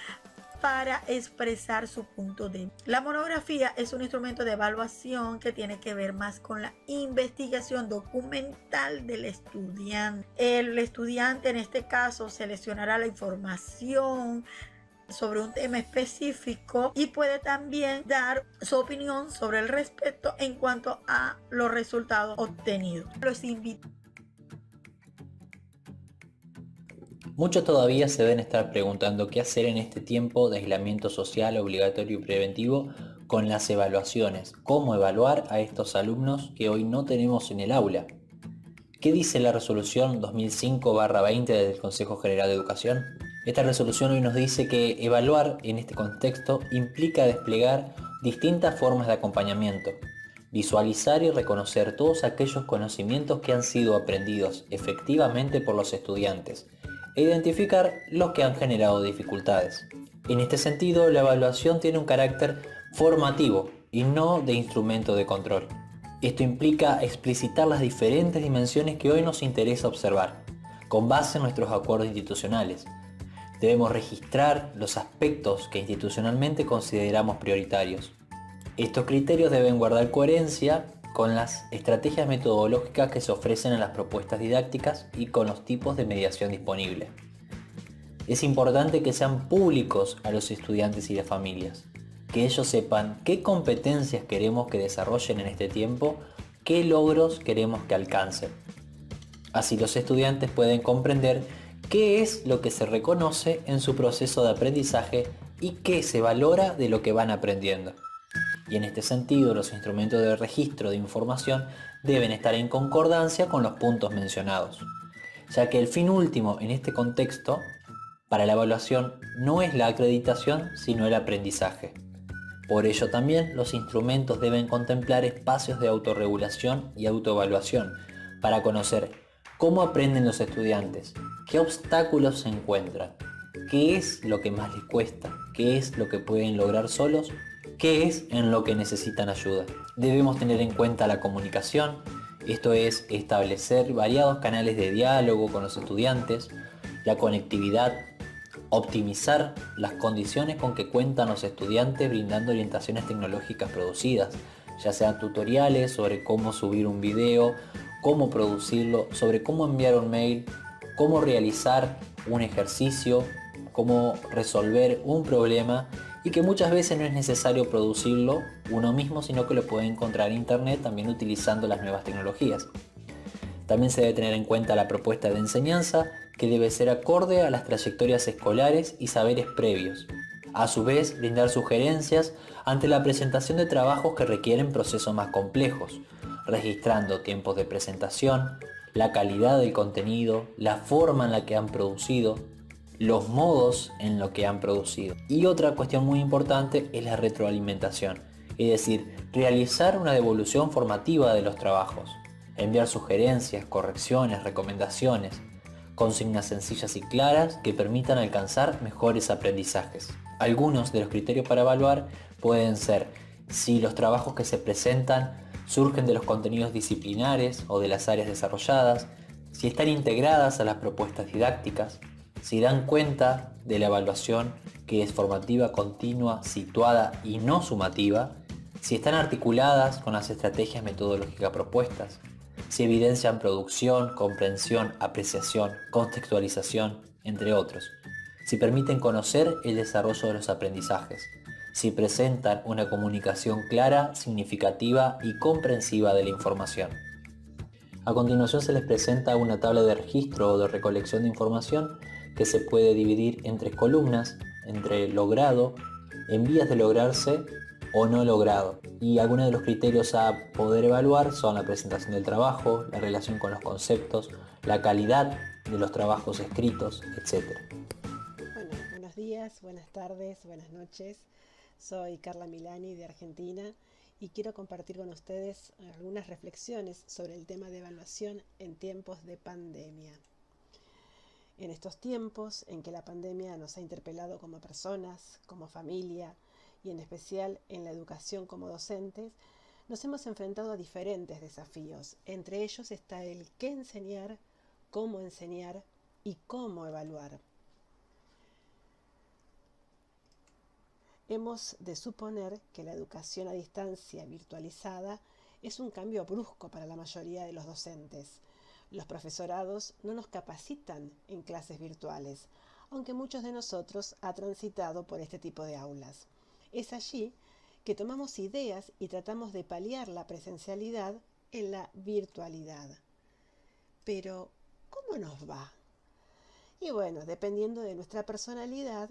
para expresar su punto de vista. La monografía es un instrumento de evaluación que tiene que ver más con la investigación documental del estudiante. El estudiante en este caso seleccionará la información sobre un tema específico y puede también dar su opinión sobre el respecto en cuanto a los resultados obtenidos. Los invito. Muchos todavía se deben estar preguntando qué hacer en este tiempo de aislamiento social obligatorio y preventivo con las evaluaciones. ¿Cómo evaluar a estos alumnos que hoy no tenemos en el aula? ¿Qué dice la resolución 2005/20 del Consejo General de Educación? Esta resolución hoy nos dice que evaluar en este contexto implica desplegar distintas formas de acompañamiento, visualizar y reconocer todos aquellos conocimientos que han sido aprendidos efectivamente por los estudiantes, e identificar los que han generado dificultades. En este sentido, la evaluación tiene un carácter formativo y no de instrumento de control. Esto implica explicitar las diferentes dimensiones que hoy nos interesa observar, con base en nuestros acuerdos institucionales. Debemos registrar los aspectos que institucionalmente consideramos prioritarios. Estos criterios deben guardar coherencia con las estrategias metodológicas que se ofrecen en las propuestas didácticas y con los tipos de mediación disponibles. Es importante que sean públicos a los estudiantes y las familias, que ellos sepan qué competencias queremos que desarrollen en este tiempo, qué logros queremos que alcancen. Así los estudiantes pueden comprender qué es lo que se reconoce en su proceso de aprendizaje y qué se valora de lo que van aprendiendo. Y en este sentido, los instrumentos de registro de información deben estar en concordancia con los puntos mencionados, ya que el fin último en este contexto para la evaluación no es la acreditación, sino el aprendizaje. Por ello también los instrumentos deben contemplar espacios de autorregulación y autoevaluación para conocer cómo aprenden los estudiantes, qué obstáculos se encuentran, qué es lo que más les cuesta, qué es lo que pueden lograr solos, qué es en lo que necesitan ayuda. Debemos tener en cuenta la comunicación, esto es establecer variados canales de diálogo con los estudiantes, la conectividad, optimizar las condiciones con que cuentan los estudiantes brindando orientaciones tecnológicas producidas, ya sean tutoriales sobre cómo subir un video, cómo producirlo, sobre cómo enviar un mail, cómo realizar un ejercicio, cómo resolver un problema y que muchas veces no es necesario producirlo uno mismo, sino que lo puede encontrar en internet también utilizando las nuevas tecnologías. También se debe tener en cuenta la propuesta de enseñanza, que debe ser acorde a las trayectorias escolares y saberes previos. A su vez, brindar sugerencias ante la presentación de trabajos que requieren procesos más complejos, registrando tiempos de presentación, la calidad del contenido, la forma en la que han producido, los modos en los que han producido. Y otra cuestión muy importante es la retroalimentación, es decir, realizar una devolución formativa de los trabajos, enviar sugerencias, correcciones, recomendaciones, consignas sencillas y claras que permitan alcanzar mejores aprendizajes. Algunos de los criterios para evaluar pueden ser si los trabajos que se presentan surgen de los contenidos disciplinares o de las áreas desarrolladas, si están integradas a las propuestas didácticas, si dan cuenta de la evaluación que es formativa, continua, situada y no sumativa, si están articuladas con las estrategias metodológicas propuestas, si evidencian producción, comprensión, apreciación, contextualización, entre otros, si permiten conocer el desarrollo de los aprendizajes, si presentan una comunicación clara, significativa y comprensiva de la información. A continuación se les presenta una tabla de registro o de recolección de información que se puede dividir en 3 columnas, entre logrado, en vías de lograrse o no logrado. Y algunos de los criterios a poder evaluar son la presentación del trabajo, la relación con los conceptos, la calidad de los trabajos escritos, etc. Bueno, buenos días, buenas tardes, buenas noches. Soy Carla Milani de Argentina y quiero compartir con ustedes algunas reflexiones sobre el tema de evaluación en tiempos de pandemia. En estos tiempos en que la pandemia nos ha interpelado como personas, como familia y en especial en la educación como docentes, nos hemos enfrentado a diferentes desafíos. Entre ellos está el qué enseñar, cómo enseñar y cómo evaluar. Hemos de suponer que la educación a distancia virtualizada es un cambio brusco para la mayoría de los docentes. Los profesorados no nos capacitan en clases virtuales, aunque muchos de nosotros han transitado por este tipo de aulas. Es allí que tomamos ideas y tratamos de paliar la presencialidad en la virtualidad. Pero, ¿cómo nos va? Y bueno, dependiendo de nuestra personalidad,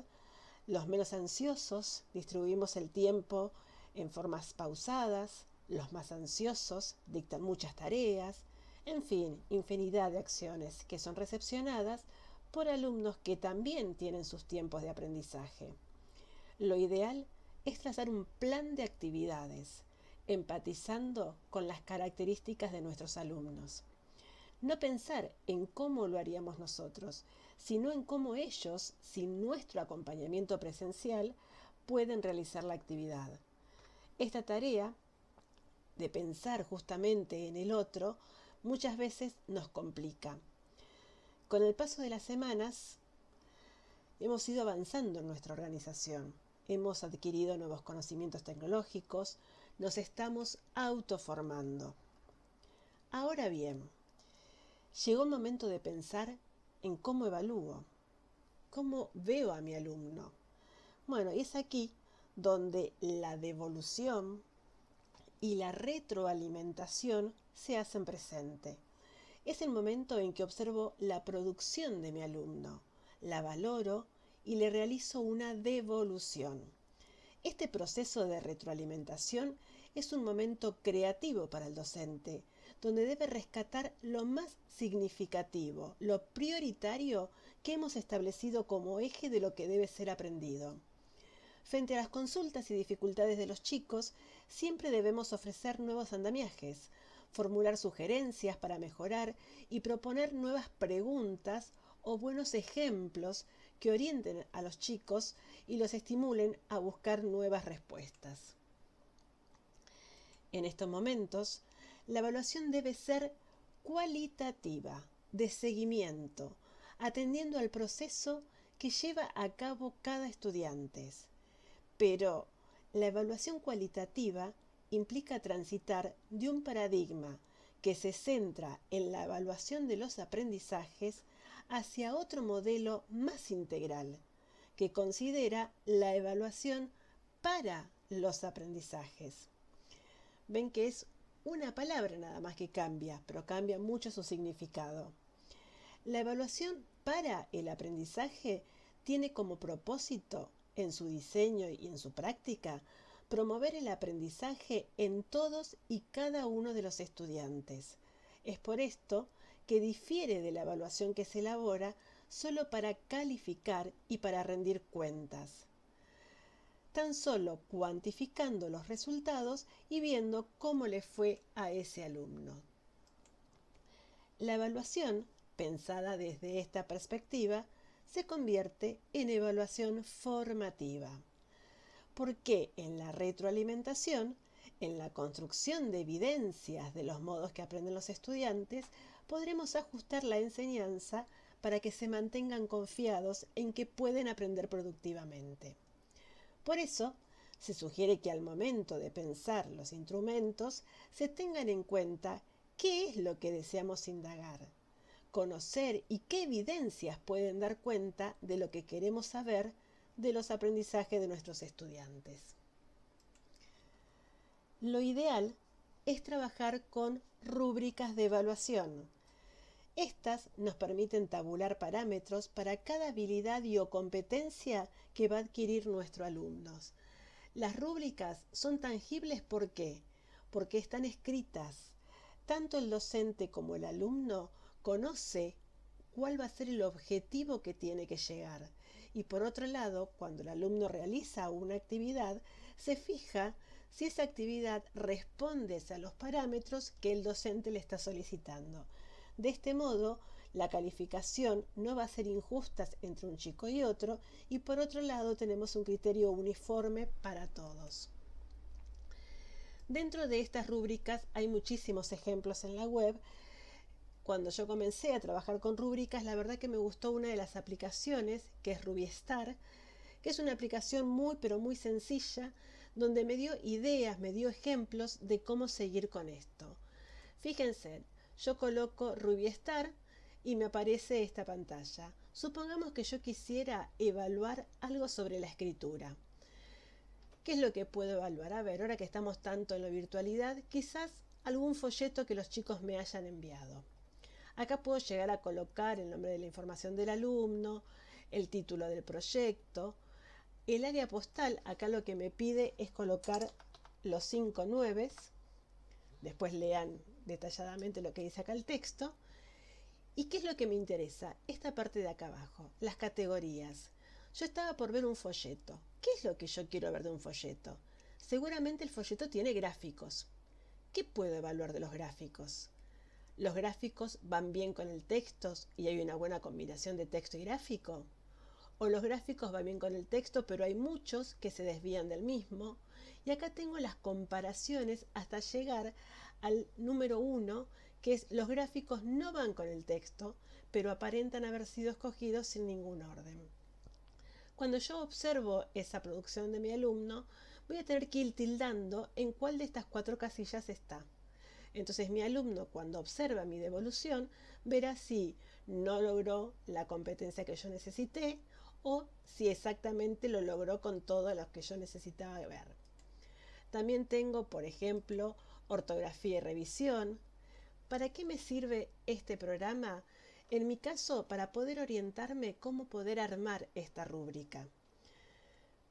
los menos ansiosos distribuimos el tiempo en formas pausadas, los más ansiosos dictan muchas tareas, en fin, infinidad de acciones que son recepcionadas por alumnos que también tienen sus tiempos de aprendizaje. Lo ideal es trazar un plan de actividades, empatizando con las características de nuestros alumnos. No pensar en cómo lo haríamos nosotros, sino en cómo ellos, sin nuestro acompañamiento presencial, pueden realizar la actividad. Esta tarea de pensar justamente en el otro muchas veces nos complica. Con el paso de las semanas hemos ido avanzando en nuestra organización, hemos adquirido nuevos conocimientos tecnológicos, nos estamos autoformando. Ahora bien, llegó el momento de pensar en cómo evalúo, cómo veo a mi alumno. Bueno, y es aquí donde la devolución y la retroalimentación se hacen presente. Es el momento en que observo la producción de mi alumno, la valoro y le realizo una devolución. Este proceso de retroalimentación es un momento creativo para el docente, donde debe rescatar lo más significativo, lo prioritario que hemos establecido como eje de lo que debe ser aprendido. Frente a las consultas y dificultades de los chicos, siempre debemos ofrecer nuevos andamiajes, formular sugerencias para mejorar y proponer nuevas preguntas o buenos ejemplos que orienten a los chicos y los estimulen a buscar nuevas respuestas. En estos momentos, la evaluación debe ser cualitativa, de seguimiento, atendiendo al proceso que lleva a cabo cada estudiante. Pero la evaluación cualitativa implica transitar de un paradigma que se centra en la evaluación de los aprendizajes hacia otro modelo más integral, que considera la evaluación para los aprendizajes. Ven que es una palabra nada más que cambia, pero cambia mucho su significado. La evaluación para el aprendizaje tiene como propósito, en su diseño y en su práctica, promover el aprendizaje en todos y cada uno de los estudiantes. Es por esto que difiere de la evaluación que se elabora solo para calificar y para rendir cuentas, tan solo cuantificando los resultados y viendo cómo le fue a ese alumno. La evaluación, pensada desde esta perspectiva, se convierte en evaluación formativa, porque en la retroalimentación, en la construcción de evidencias de los modos que aprenden los estudiantes, podremos ajustar la enseñanza para que se mantengan confiados en que pueden aprender productivamente. Por eso, se sugiere que al momento de pensar los instrumentos se tengan en cuenta qué es lo que deseamos indagar, conocer y qué evidencias pueden dar cuenta de lo que queremos saber de los aprendizajes de nuestros estudiantes. Lo ideal es trabajar con rúbricas de evaluación. Estas nos permiten tabular parámetros para cada habilidad y o competencia que va a adquirir nuestro alumno. Las rúbricas son tangibles ¿por qué? Porque están escritas. Tanto el docente como el alumno conoce cuál va a ser el objetivo que tiene que llegar. Y por otro lado, cuando el alumno realiza una actividad, se fija si esa actividad responde a los parámetros que el docente le está solicitando. De este modo, la calificación no va a ser injusta entre un chico y otro, y por otro lado tenemos un criterio uniforme para todos. Dentro de estas rúbricas hay muchísimos ejemplos en la web. Cuando yo comencé a trabajar con rúbricas, la verdad que me gustó una de las aplicaciones, que es RubyStar, que es una aplicación pero muy sencilla, donde me dio ideas, me dio ejemplos de cómo seguir con esto. Fíjense, yo coloco RubyStar y me aparece esta pantalla. Supongamos que yo quisiera evaluar algo sobre la escritura. ¿Qué es lo que puedo evaluar? A ver, ahora que estamos tanto en la virtualidad, quizás algún folleto que los chicos me hayan enviado. Acá puedo llegar a colocar el nombre de la información del alumno, el título del proyecto. El área postal, acá lo que me pide es colocar los 5 9. Después lean detalladamente lo que dice acá el texto. ¿Y qué es lo que me interesa? Esta parte de acá abajo, las categorías. Yo estaba por ver un folleto. ¿Qué es lo que yo quiero ver de un folleto? Seguramente el folleto tiene gráficos. ¿Qué puedo evaluar de los gráficos? ¿Los gráficos van bien con el texto y hay una buena combinación de texto y gráfico? ¿O los gráficos van bien con el texto, pero hay muchos que se desvían del mismo? Y acá tengo las comparaciones hasta llegar al número 1, que es los gráficos no van con el texto, pero aparentan haber sido escogidos sin ningún orden. Cuando yo observo esa producción de mi alumno, voy a tener que ir tildando en cuál de estas 4 casillas está. Entonces mi alumno, cuando observa mi devolución, verá si no logró la competencia que yo necesité o si exactamente lo logró con todo lo que yo necesitaba ver. También tengo, por ejemplo, ortografía y revisión. ¿Para qué me sirve este programa? En mi caso, para poder orientarme cómo poder armar esta rúbrica.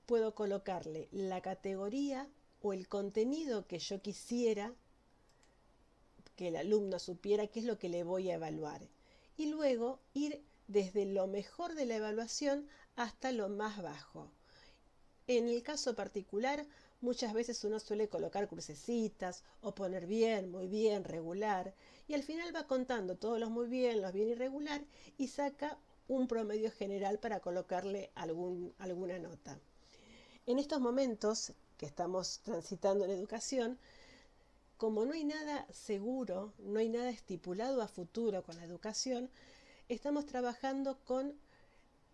Puedo colocarle la categoría o el contenido que yo quisiera que el alumno supiera qué es lo que le voy a evaluar. Y luego ir desde lo mejor de la evaluación hasta lo más bajo. En el caso particular, muchas veces uno suele colocar crucecitas o poner bien, muy bien, regular, y al final va contando todos los muy bien, los bien y regular y saca un promedio general para colocarle alguna nota. En estos momentos que estamos transitando en educación, como no hay nada seguro, no hay nada estipulado a futuro con la educación, estamos trabajando con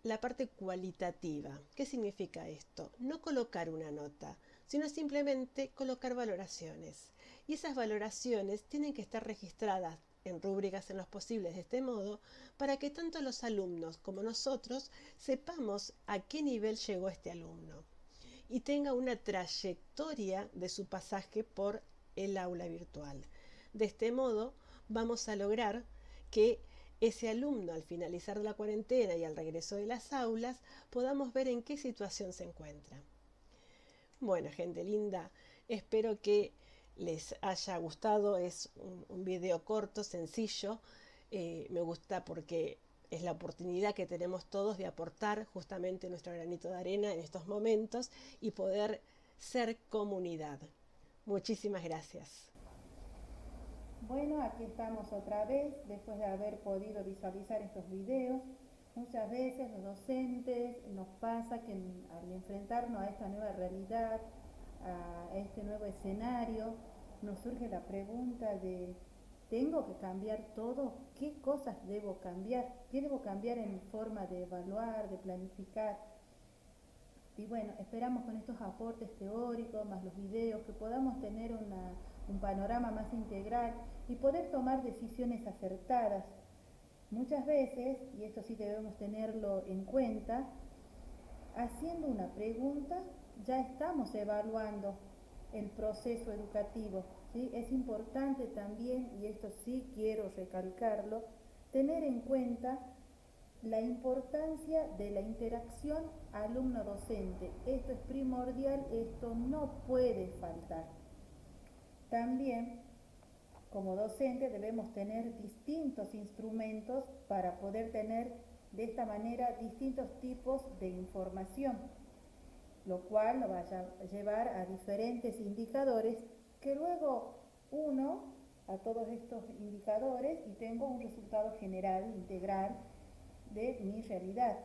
la parte cualitativa. ¿Qué significa esto? No colocar una nota, sino simplemente colocar valoraciones. Y esas valoraciones tienen que estar registradas en rúbricas en los posibles de este modo para que tanto los alumnos como nosotros sepamos a qué nivel llegó este alumno y tenga una trayectoria de su pasaje por el aula virtual. De este modo vamos a lograr que ese alumno, al finalizar la cuarentena y al regreso de las aulas, podamos ver en qué situación se encuentra. Bueno, gente linda, espero que les haya gustado. Es un video corto, sencillo. Me gusta porque es la oportunidad que tenemos todos de aportar justamente nuestro granito de arena en estos momentos y poder ser comunidad. Muchísimas gracias. Bueno, aquí estamos otra vez, después de haber podido visualizar estos videos. Muchas veces los docentes nos pasa que al enfrentarnos a esta nueva realidad, a este nuevo escenario, nos surge la pregunta de ¿tengo que cambiar todo? ¿Qué cosas debo cambiar? ¿Qué debo cambiar en mi forma de evaluar, de planificar? Y bueno, esperamos con estos aportes teóricos, más los videos, que podamos tener un panorama más integral y poder tomar decisiones acertadas. Muchas veces, y esto sí debemos tenerlo en cuenta, haciendo una pregunta ya estamos evaluando el proceso educativo, ¿sí? Es importante también, y esto sí quiero recalcarlo, tener en cuenta la importancia de la interacción alumno-docente. Esto es primordial, esto no puede faltar. También, como docente, debemos tener distintos instrumentos para poder tener de esta manera distintos tipos de información, lo cual nos va a llevar a diferentes indicadores que luego uno a todos estos indicadores y tengo un resultado general, integral, de mi realidad.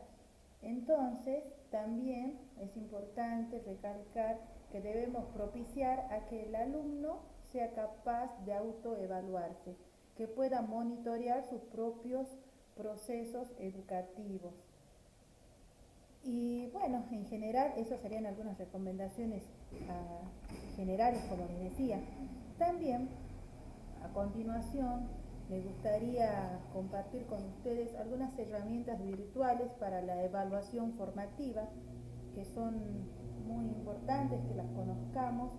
Entonces, también es importante recalcar que debemos propiciar a que el alumno sea capaz de autoevaluarse, que pueda monitorear sus propios procesos educativos. Y bueno, en general, esas serían algunas recomendaciones generales, como les decía. También, a continuación, me gustaría compartir con ustedes algunas herramientas virtuales para la evaluación formativa, que son muy importantes que las conozcamos,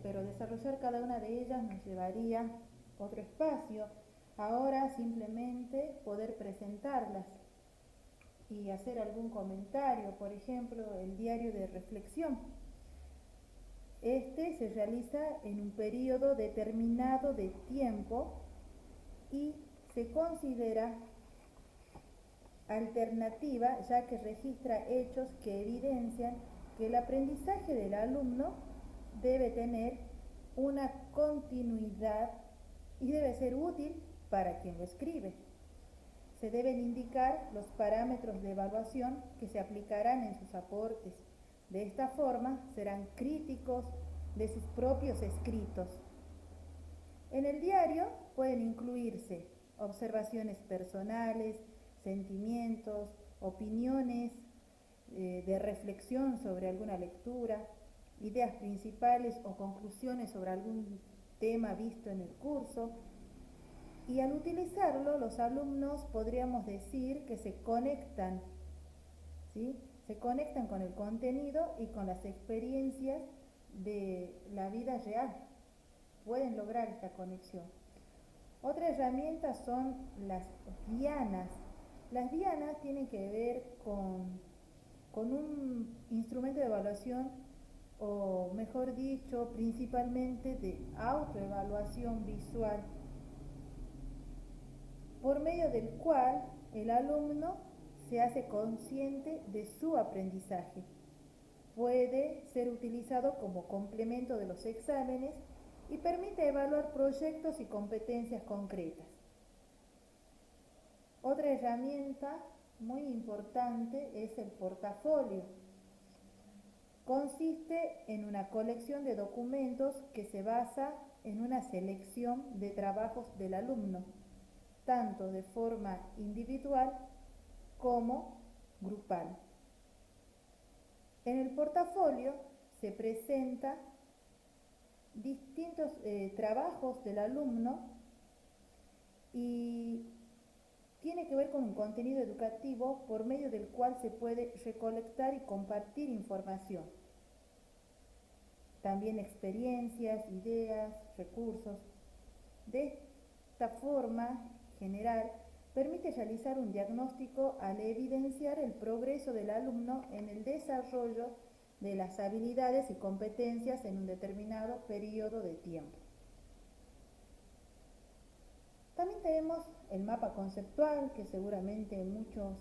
pero desarrollar cada una de ellas nos llevaría otro espacio. Ahora simplemente poder presentarlas y hacer algún comentario, por ejemplo, el diario de reflexión. Este se realiza en un periodo determinado de tiempo y se considera alternativa ya que registra hechos que evidencian que el aprendizaje del alumno debe tener una continuidad y debe ser útil para quien lo escribe. Se deben indicar los parámetros de evaluación que se aplicarán en sus aportes. De esta forma serán críticos de sus propios escritos. En el diario pueden incluirse observaciones personales, sentimientos, opiniones de reflexión sobre alguna lectura, ideas principales o conclusiones sobre algún tema visto en el curso. Y al utilizarlo, los alumnos podríamos decir que se conectan, ¿sí? Se conectan con el contenido y con las experiencias de la vida real. Pueden lograr esta conexión. Otra herramienta son las dianas. Las dianas tienen que ver con un instrumento de evaluación, o mejor dicho, principalmente de autoevaluación visual, por medio del cual el alumno se hace consciente de su aprendizaje. Puede ser utilizado como complemento de los exámenes y permite evaluar proyectos y competencias concretas. Otra herramienta muy importante es el portafolio. Consiste en una colección de documentos que se basa en una selección de trabajos del alumno, tanto de forma individual como grupal. En el portafolio se presenta distintos trabajos del alumno y tiene que ver con un contenido educativo por medio del cual se puede recolectar y compartir información. También experiencias, ideas, recursos. De esta forma general permite realizar un diagnóstico al evidenciar el progreso del alumno en el desarrollo de las habilidades y competencias en un determinado periodo de tiempo. También tenemos el mapa conceptual, que seguramente muchos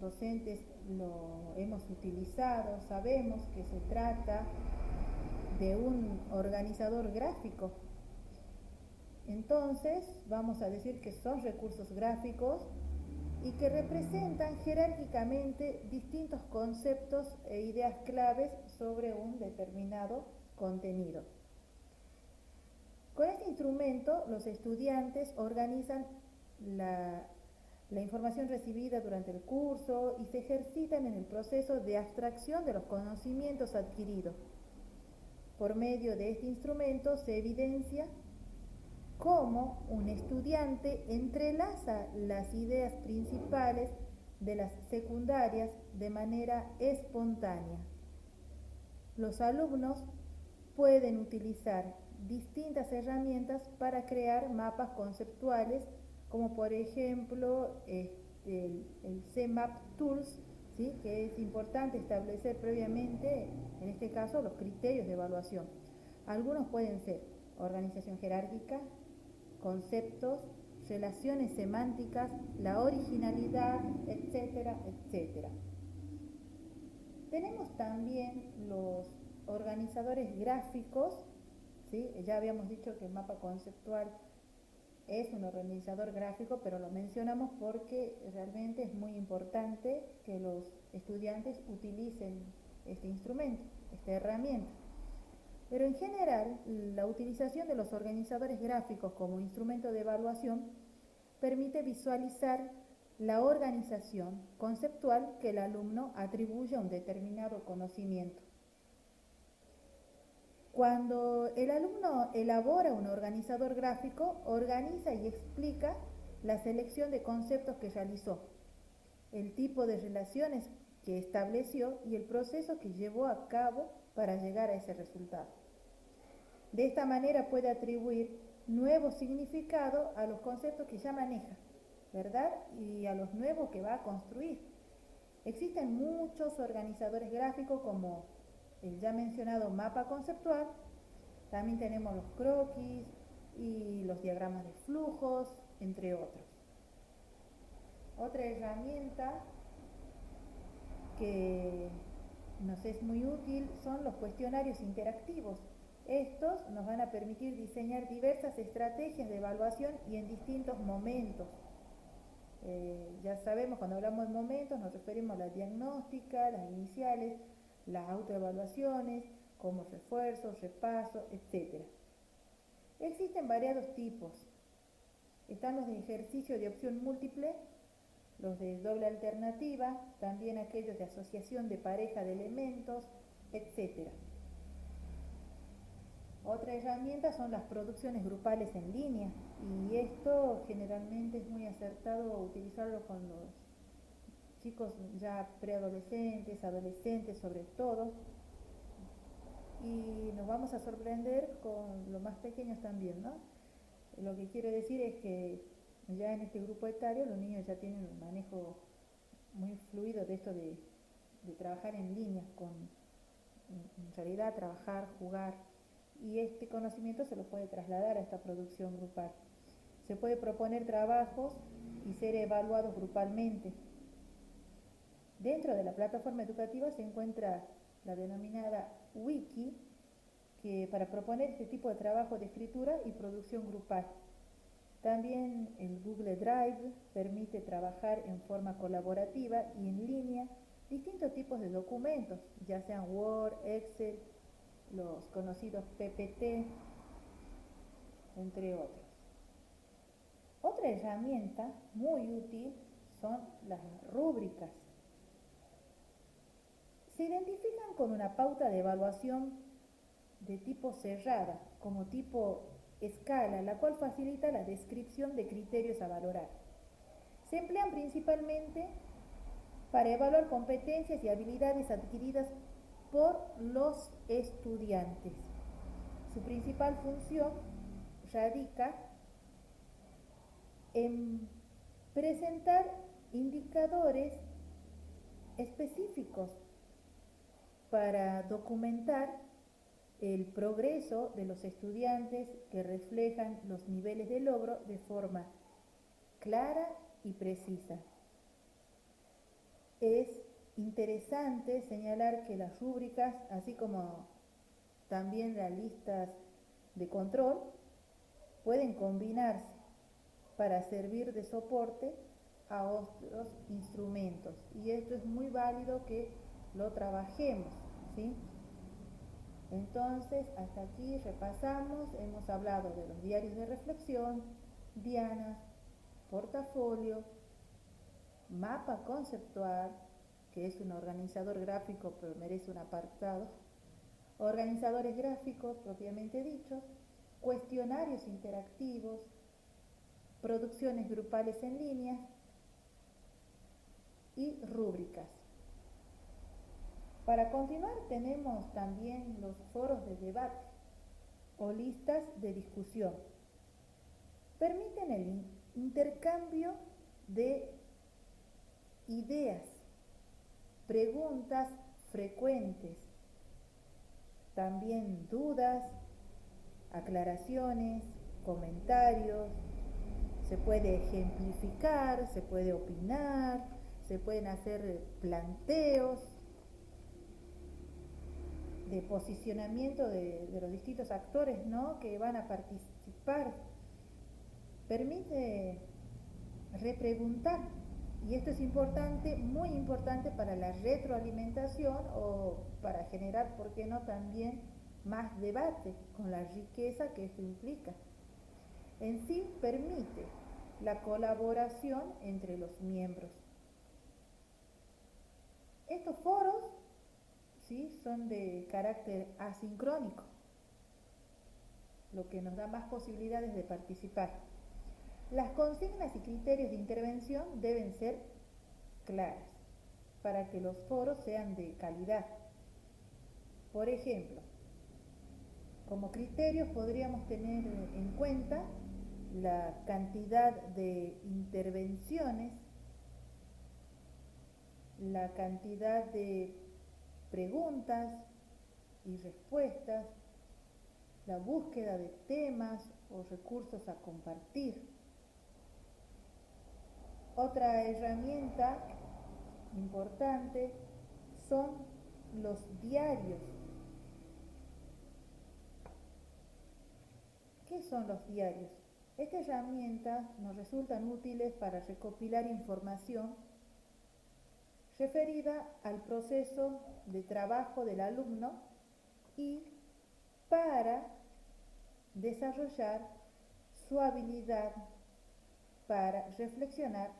docentes lo hemos utilizado. Sabemos que se trata de un organizador gráfico. Entonces, vamos a decir que son recursos gráficos y que representan jerárquicamente distintos conceptos e ideas claves sobre un determinado contenido. Con este instrumento, los estudiantes organizan la información recibida durante el curso y se ejercitan en el proceso de abstracción de los conocimientos adquiridos. Por medio de este instrumento se evidencia cómo un estudiante entrelaza las ideas principales de las secundarias de manera espontánea. Los alumnos pueden utilizar distintas herramientas para crear mapas conceptuales, como por ejemplo el CMAP Tools, ¿sí? Que es importante establecer previamente, en este caso, los criterios de evaluación. Algunos pueden ser organización jerárquica, conceptos, relaciones semánticas, la originalidad, etcétera, etcétera. Tenemos también los organizadores gráficos, ¿sí? Ya habíamos dicho que el mapa conceptual es un organizador gráfico, pero lo mencionamos porque realmente es muy importante que los estudiantes utilicen este instrumento, esta herramienta. Pero en general, la utilización de los organizadores gráficos como instrumento de evaluación permite visualizar la organización conceptual que el alumno atribuye a un determinado conocimiento. Cuando el alumno elabora un organizador gráfico, organiza y explica la selección de conceptos que realizó, el tipo de relaciones que estableció y el proceso que llevó a cabo para llegar a ese resultado. De esta manera puede atribuir nuevo significado a los conceptos que ya maneja, ¿verdad? Y a los nuevos que va a construir. Existen muchos organizadores gráficos como el ya mencionado mapa conceptual. También tenemos los croquis y los diagramas de flujos, entre otros. Otra herramienta que nos es muy útil son los cuestionarios interactivos. Estos nos van a permitir diseñar diversas estrategias de evaluación y en distintos momentos. Ya sabemos, cuando hablamos de momentos nos referimos a la diagnóstica, las iniciales, las autoevaluaciones, como refuerzo, repaso, etc. Existen variados tipos. Están los de ejercicio de opción múltiple, los de doble alternativa, también aquellos de asociación de pareja de elementos, etc. Otra herramienta son las producciones grupales en línea, y esto generalmente es muy acertado utilizarlo con los chicos ya preadolescentes, adolescentes sobre todo, y nos vamos a sorprender con los más pequeños también, ¿no? Lo que quiero decir es que ya en este grupo etario los niños ya tienen un manejo muy fluido de esto de trabajar en línea, en realidad trabajar, jugar, y este conocimiento se lo puede trasladar a esta producción grupal. Se puede proponer trabajos y ser evaluados grupalmente. Dentro de la plataforma educativa se encuentra la denominada Wiki, que para proponer este tipo de trabajo de escritura y producción grupal. También el Google Drive permite trabajar en forma colaborativa y en línea distintos tipos de documentos, ya sean Word, Excel, los conocidos PPT, entre otros. Otra herramienta muy útil son las rúbricas. Se identifican con una pauta de evaluación de tipo cerrada, como tipo escala, la cual facilita la descripción de criterios a valorar. Se emplean principalmente para evaluar competencias y habilidades adquiridas por los estudiantes. Su principal función radica en presentar indicadores específicos para documentar el progreso de los estudiantes, que reflejan los niveles de logro de forma clara y precisa. Es interesante señalar que las rúbricas, así como también las listas de control, pueden combinarse para servir de soporte a otros instrumentos, y esto es muy válido que lo trabajemos, ¿sí? Entonces, hasta aquí repasamos, hemos hablado de los diarios de reflexión, dianas, portafolio, mapa conceptual, que es un organizador gráfico pero merece un apartado, organizadores gráficos propiamente dichos, cuestionarios interactivos, producciones grupales en línea y rúbricas. Para continuar, tenemos también los foros de debate o listas de discusión. Permiten el intercambio de ideas, preguntas frecuentes, también dudas, aclaraciones, comentarios. Se puede ejemplificar, se puede opinar, se pueden hacer planteos de posicionamiento de los distintos actores, ¿no?, que van a participar. Permite repreguntar, y esto es importante, muy importante para la retroalimentación o para generar, ¿por qué no?, también más debate con la riqueza que esto implica. En sí permite la colaboración entre los miembros. Estos foros, ¿sí?, son de carácter asincrónico, lo que nos da más posibilidades de participar. Las consignas y criterios de intervención deben ser claras para que los foros sean de calidad. Por ejemplo, como criterios podríamos tener en cuenta la cantidad de intervenciones, la cantidad de preguntas y respuestas, la búsqueda de temas o recursos a compartir. Otra herramienta importante son los diarios. son los diarios? Esta herramienta nos resultan útiles para recopilar información referida al proceso de trabajo del alumno y para desarrollar su habilidad para reflexionar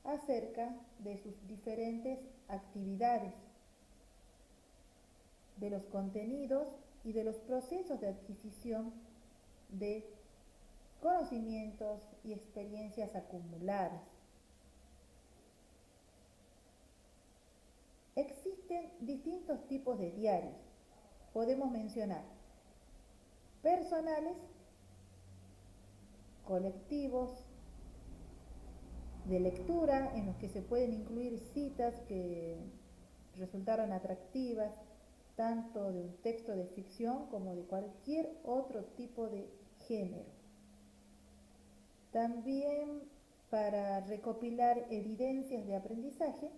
acerca de sus diferentes actividades, de los contenidos y de los procesos de adquisición de conocimientos y experiencias acumuladas. Existen distintos tipos de diarios. Podemos mencionar personales, colectivos, de lectura, en los que se pueden incluir citas que resultaron atractivas, tanto de un texto de ficción como de cualquier otro tipo de género. También para recopilar evidencias de aprendizaje,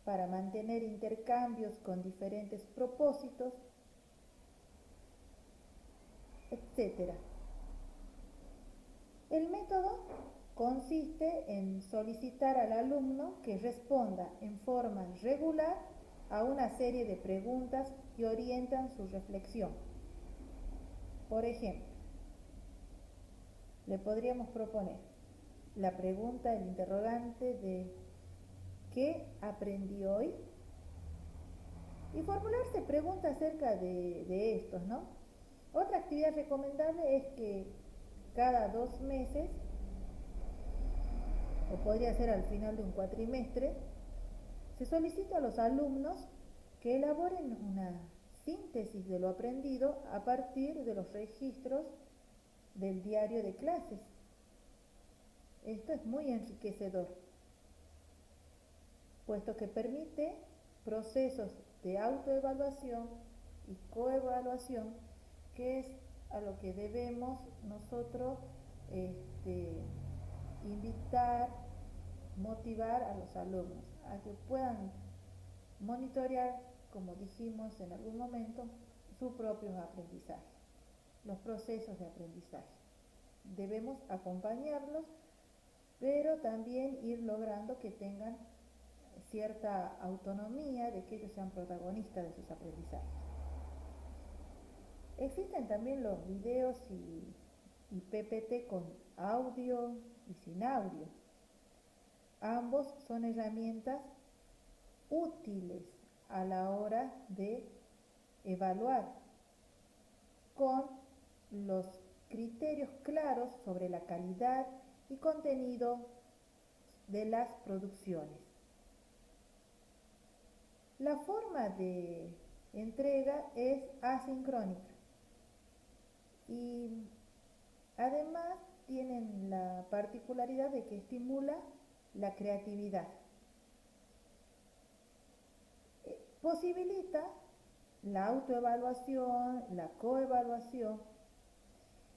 para mantener intercambios con diferentes propósitos, etc. El método consiste en solicitar al alumno que responda en forma regular a una serie de preguntas que orientan su reflexión. Por ejemplo, le podríamos proponer la pregunta, el interrogante de ¿qué aprendí hoy? Y formularse preguntas acerca de estos, ¿no? Otra actividad recomendable es que cada 2 meses, o podría ser al final de un cuatrimestre, se solicita a los alumnos que elaboren una síntesis de lo aprendido a partir de los registros del diario de clases. Esto es muy enriquecedor, puesto que permite procesos de autoevaluación y coevaluación, que es a lo que debemos nosotros invitar, motivar a los alumnos a que puedan monitorear, como dijimos en algún momento, sus propios aprendizajes, los procesos de aprendizaje. Debemos acompañarlos, pero también ir logrando que tengan cierta autonomía, de que ellos sean protagonistas de sus aprendizajes. Existen también los videos y PPT con audio y sin audio. Ambos son herramientas útiles a la hora de evaluar, con los criterios claros sobre la calidad y contenido de las producciones. La forma de entrega es asincrónica y además tienen la particularidad de que estimula la creatividad. Posibilita la autoevaluación, la coevaluación,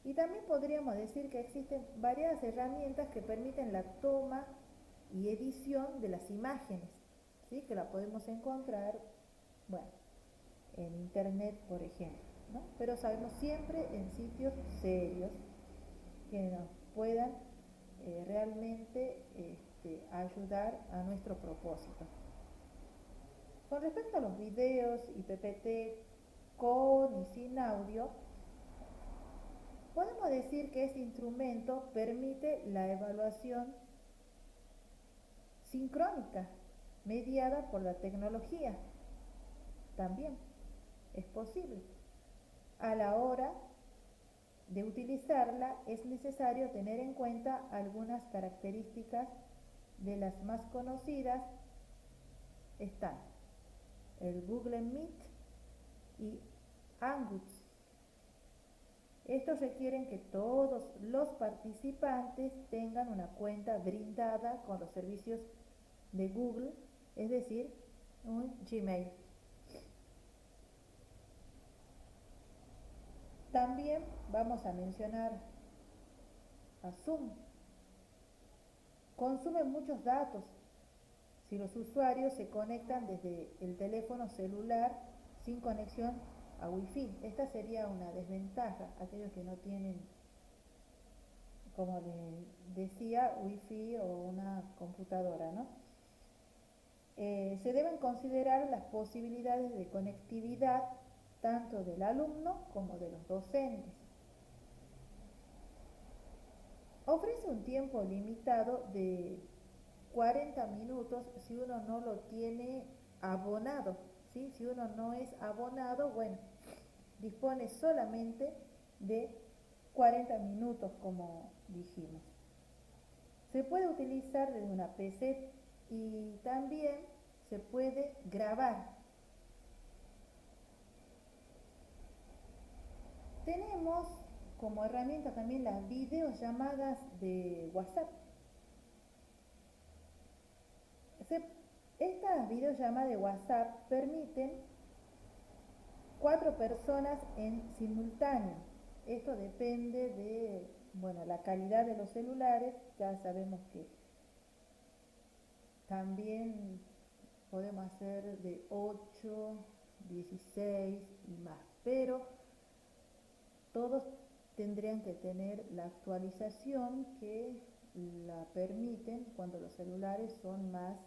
y también podríamos decir que existen varias herramientas que permiten la toma y edición de las imágenes, ¿sí? Que la podemos encontrar, bueno, en internet, por ejemplo, ¿no? Pero sabemos siempre en sitios serios que nos puedan realmente ayudar a nuestro propósito. Con respecto a los videos y PPT con y sin audio, podemos decir que este instrumento permite la evaluación sincrónica, mediada por la tecnología. También es posible. A la hora de utilizarla es necesario tener en cuenta algunas características. De las más conocidas están el Google Meet y Hangouts. Estos requieren que todos los participantes tengan una cuenta brindada con los servicios de Google, es decir, un Gmail. También vamos a mencionar a Zoom. Consume muchos datos si los usuarios se conectan desde el teléfono celular sin conexión a Wi-Fi. Esta sería una desventaja, aquellos que no tienen, como les decía, Wi-Fi o una computadora, ¿no? Se deben considerar las posibilidades de conectividad tanto del alumno como de los docentes. Ofrece un tiempo limitado de 40 minutos si uno no lo tiene abonado, ¿sí? Si uno no es abonado, bueno, dispone solamente de 40 minutos, como dijimos. Se puede utilizar desde una PC y también se puede grabar. Tenemos como herramienta también las videollamadas de WhatsApp. Estas videollamadas de WhatsApp permiten 4 personas en simultáneo. Esto depende de, bueno, la calidad de los celulares. Ya sabemos que también podemos hacer de 8, 16 y más, pero todos tendrían que tener la actualización que la permiten cuando los celulares son más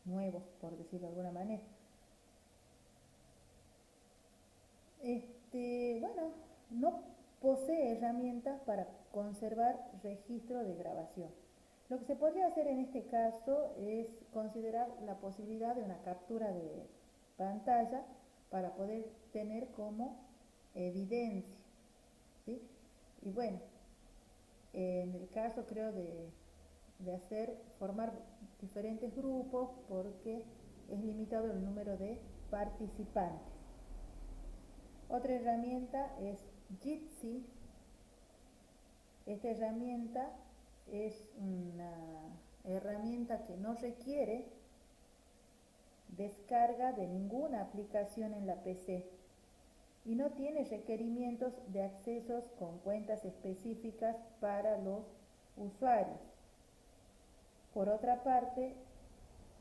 nuevos, por decirlo de alguna manera. Bueno, no posee herramientas para conservar registro de grabación. Lo que se podría hacer en este caso es considerar la posibilidad de una captura de pantalla para poder tener como evidencia, ¿sí? Y bueno, en el caso creo de formar diferentes grupos, porque es limitado el número de participantes. Otra herramienta es Jitsi. Esta herramienta es una herramienta que no requiere descarga de ninguna aplicación en la PC y no tiene requerimientos de accesos con cuentas específicas para los usuarios. Por otra parte,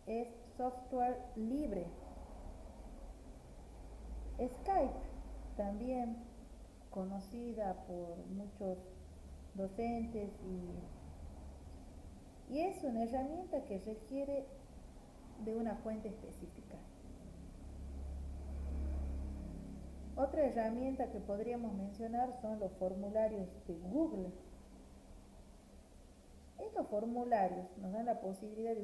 es software libre. Skype, también conocida por muchos docentes, y es una herramienta que requiere de una cuenta específica. Otra herramienta que podríamos mencionar son los formularios de Google. Estos formularios nos dan la posibilidad de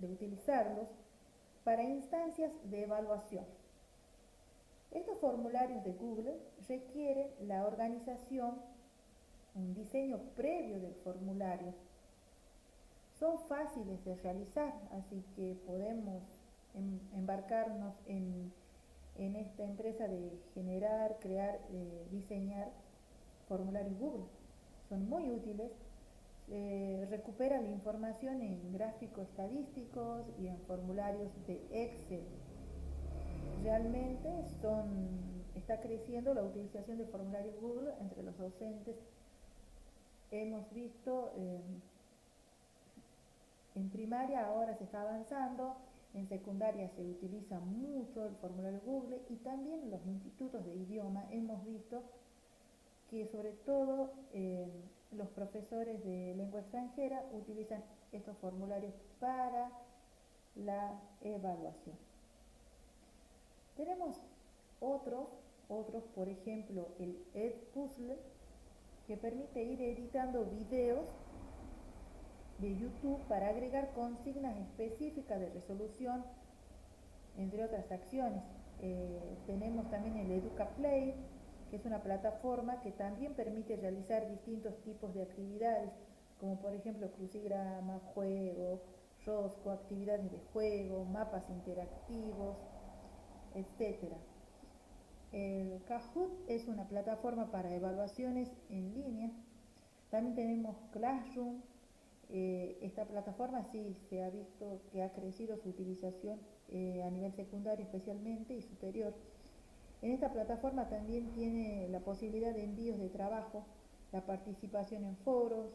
utilizarlos para instancias de evaluación. Estos formularios de Google requieren la organización, un diseño previo del formulario. Son fáciles de realizar, así que podemos embarcarnos en esta empresa de generar, crear, diseñar formularios Google. Son muy útiles. Recupera la información en gráficos estadísticos y en formularios de Excel. Realmente está creciendo la utilización de formularios Google entre los docentes. Hemos visto en primaria, ahora se está avanzando, en secundaria se utiliza mucho el formulario Google, y también en los institutos de idioma hemos visto que sobre todo los profesores de lengua extranjera utilizan estos formularios para la evaluación. Tenemos otros, por ejemplo, el Edpuzzle, que permite ir editando videos de YouTube para agregar consignas específicas de resolución, entre otras acciones. Tenemos también el EducaPlay, que es una plataforma que también permite realizar distintos tipos de actividades, como por ejemplo crucigrama, juego, rosco, actividades de juego, mapas interactivos, etc. El Kahoot es una plataforma para evaluaciones en línea. También tenemos Classroom. Esta plataforma sí se ha visto que ha crecido su utilización a nivel secundario especialmente y superior. En esta plataforma también tiene la posibilidad de envíos de trabajo, la participación en foros.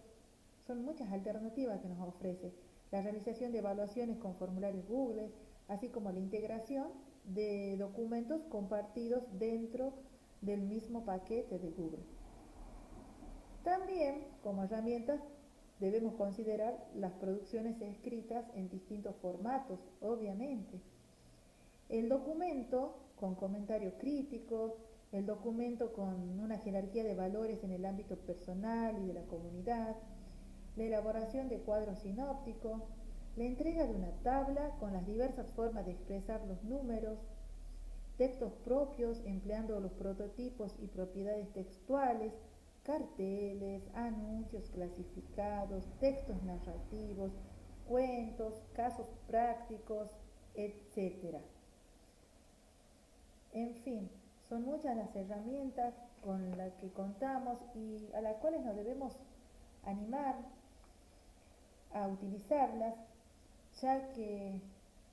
Son muchas alternativas que nos ofrece. La realización de evaluaciones con formularios Google, así como la integración de documentos compartidos dentro del mismo paquete de Google. También, como herramientas, debemos considerar las producciones escritas en distintos formatos, obviamente. El documento con comentario crítico, el documento con una jerarquía de valores en el ámbito personal y de la comunidad, la elaboración de cuadros sinópticos, la entrega de una tabla con las diversas formas de expresar los números, textos propios empleando los prototipos y propiedades textuales, carteles, anuncios clasificados, textos narrativos, cuentos, casos prácticos, etc. En fin, son muchas las herramientas con las que contamos y a las cuales nos debemos animar a utilizarlas, ya que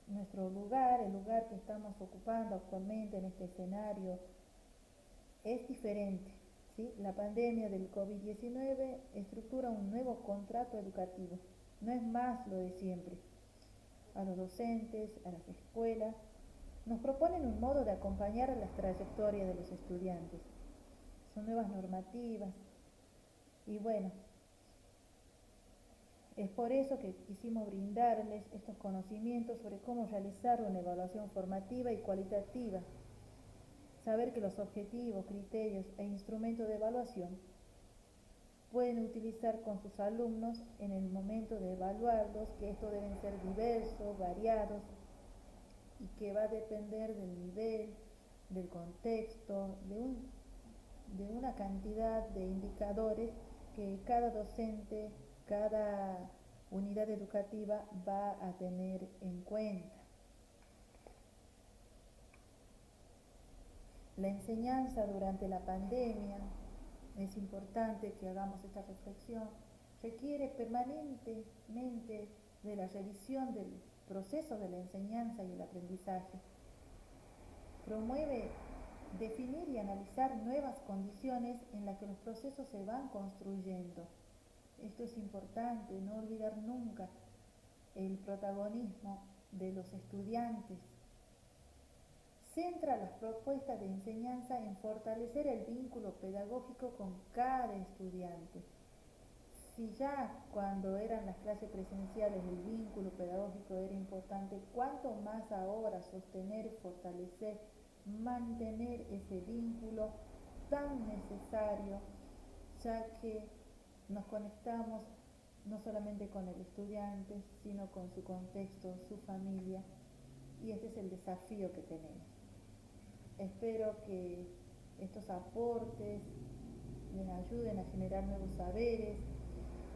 nuestro lugar, el lugar que estamos ocupando actualmente en este escenario, es diferente. ¿Sí? La pandemia del COVID-19 estructura un nuevo contrato educativo, no es más lo de siempre. A los docentes, a las escuelas, nos proponen un modo de acompañar las trayectorias de los estudiantes. Son nuevas normativas y bueno, es por eso que quisimos brindarles estos conocimientos sobre cómo realizar una evaluación formativa y cualitativa. Saber que los objetivos, criterios e instrumentos de evaluación pueden utilizar con sus alumnos en el momento de evaluarlos, que estos deben ser diversos, variados y que va a depender del nivel, del contexto, de una cantidad de indicadores que cada docente, cada unidad educativa va a tener en cuenta. La enseñanza durante la pandemia, es importante que hagamos esta reflexión, requiere permanentemente de la revisión del proceso de la enseñanza y el aprendizaje. Promueve definir y analizar nuevas condiciones en las que los procesos se van construyendo. Esto es importante, no olvidar nunca el protagonismo de los estudiantes. Centra las propuestas de enseñanza en fortalecer el vínculo pedagógico con cada estudiante. Si ya cuando eran las clases presenciales el vínculo pedagógico era importante, ¿cuánto más ahora sostener, fortalecer, mantener ese vínculo tan necesario, ya que nos conectamos no solamente con el estudiante, sino con su contexto, su familia, y este es el desafío que tenemos. Espero que estos aportes les ayuden a generar nuevos saberes,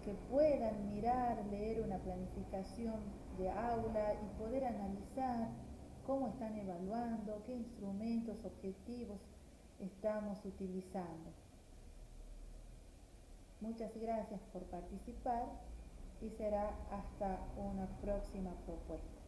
que puedan mirar, leer una planificación de aula y poder analizar cómo están evaluando, qué instrumentos, objetivos estamos utilizando. Muchas gracias por participar y será hasta una próxima propuesta.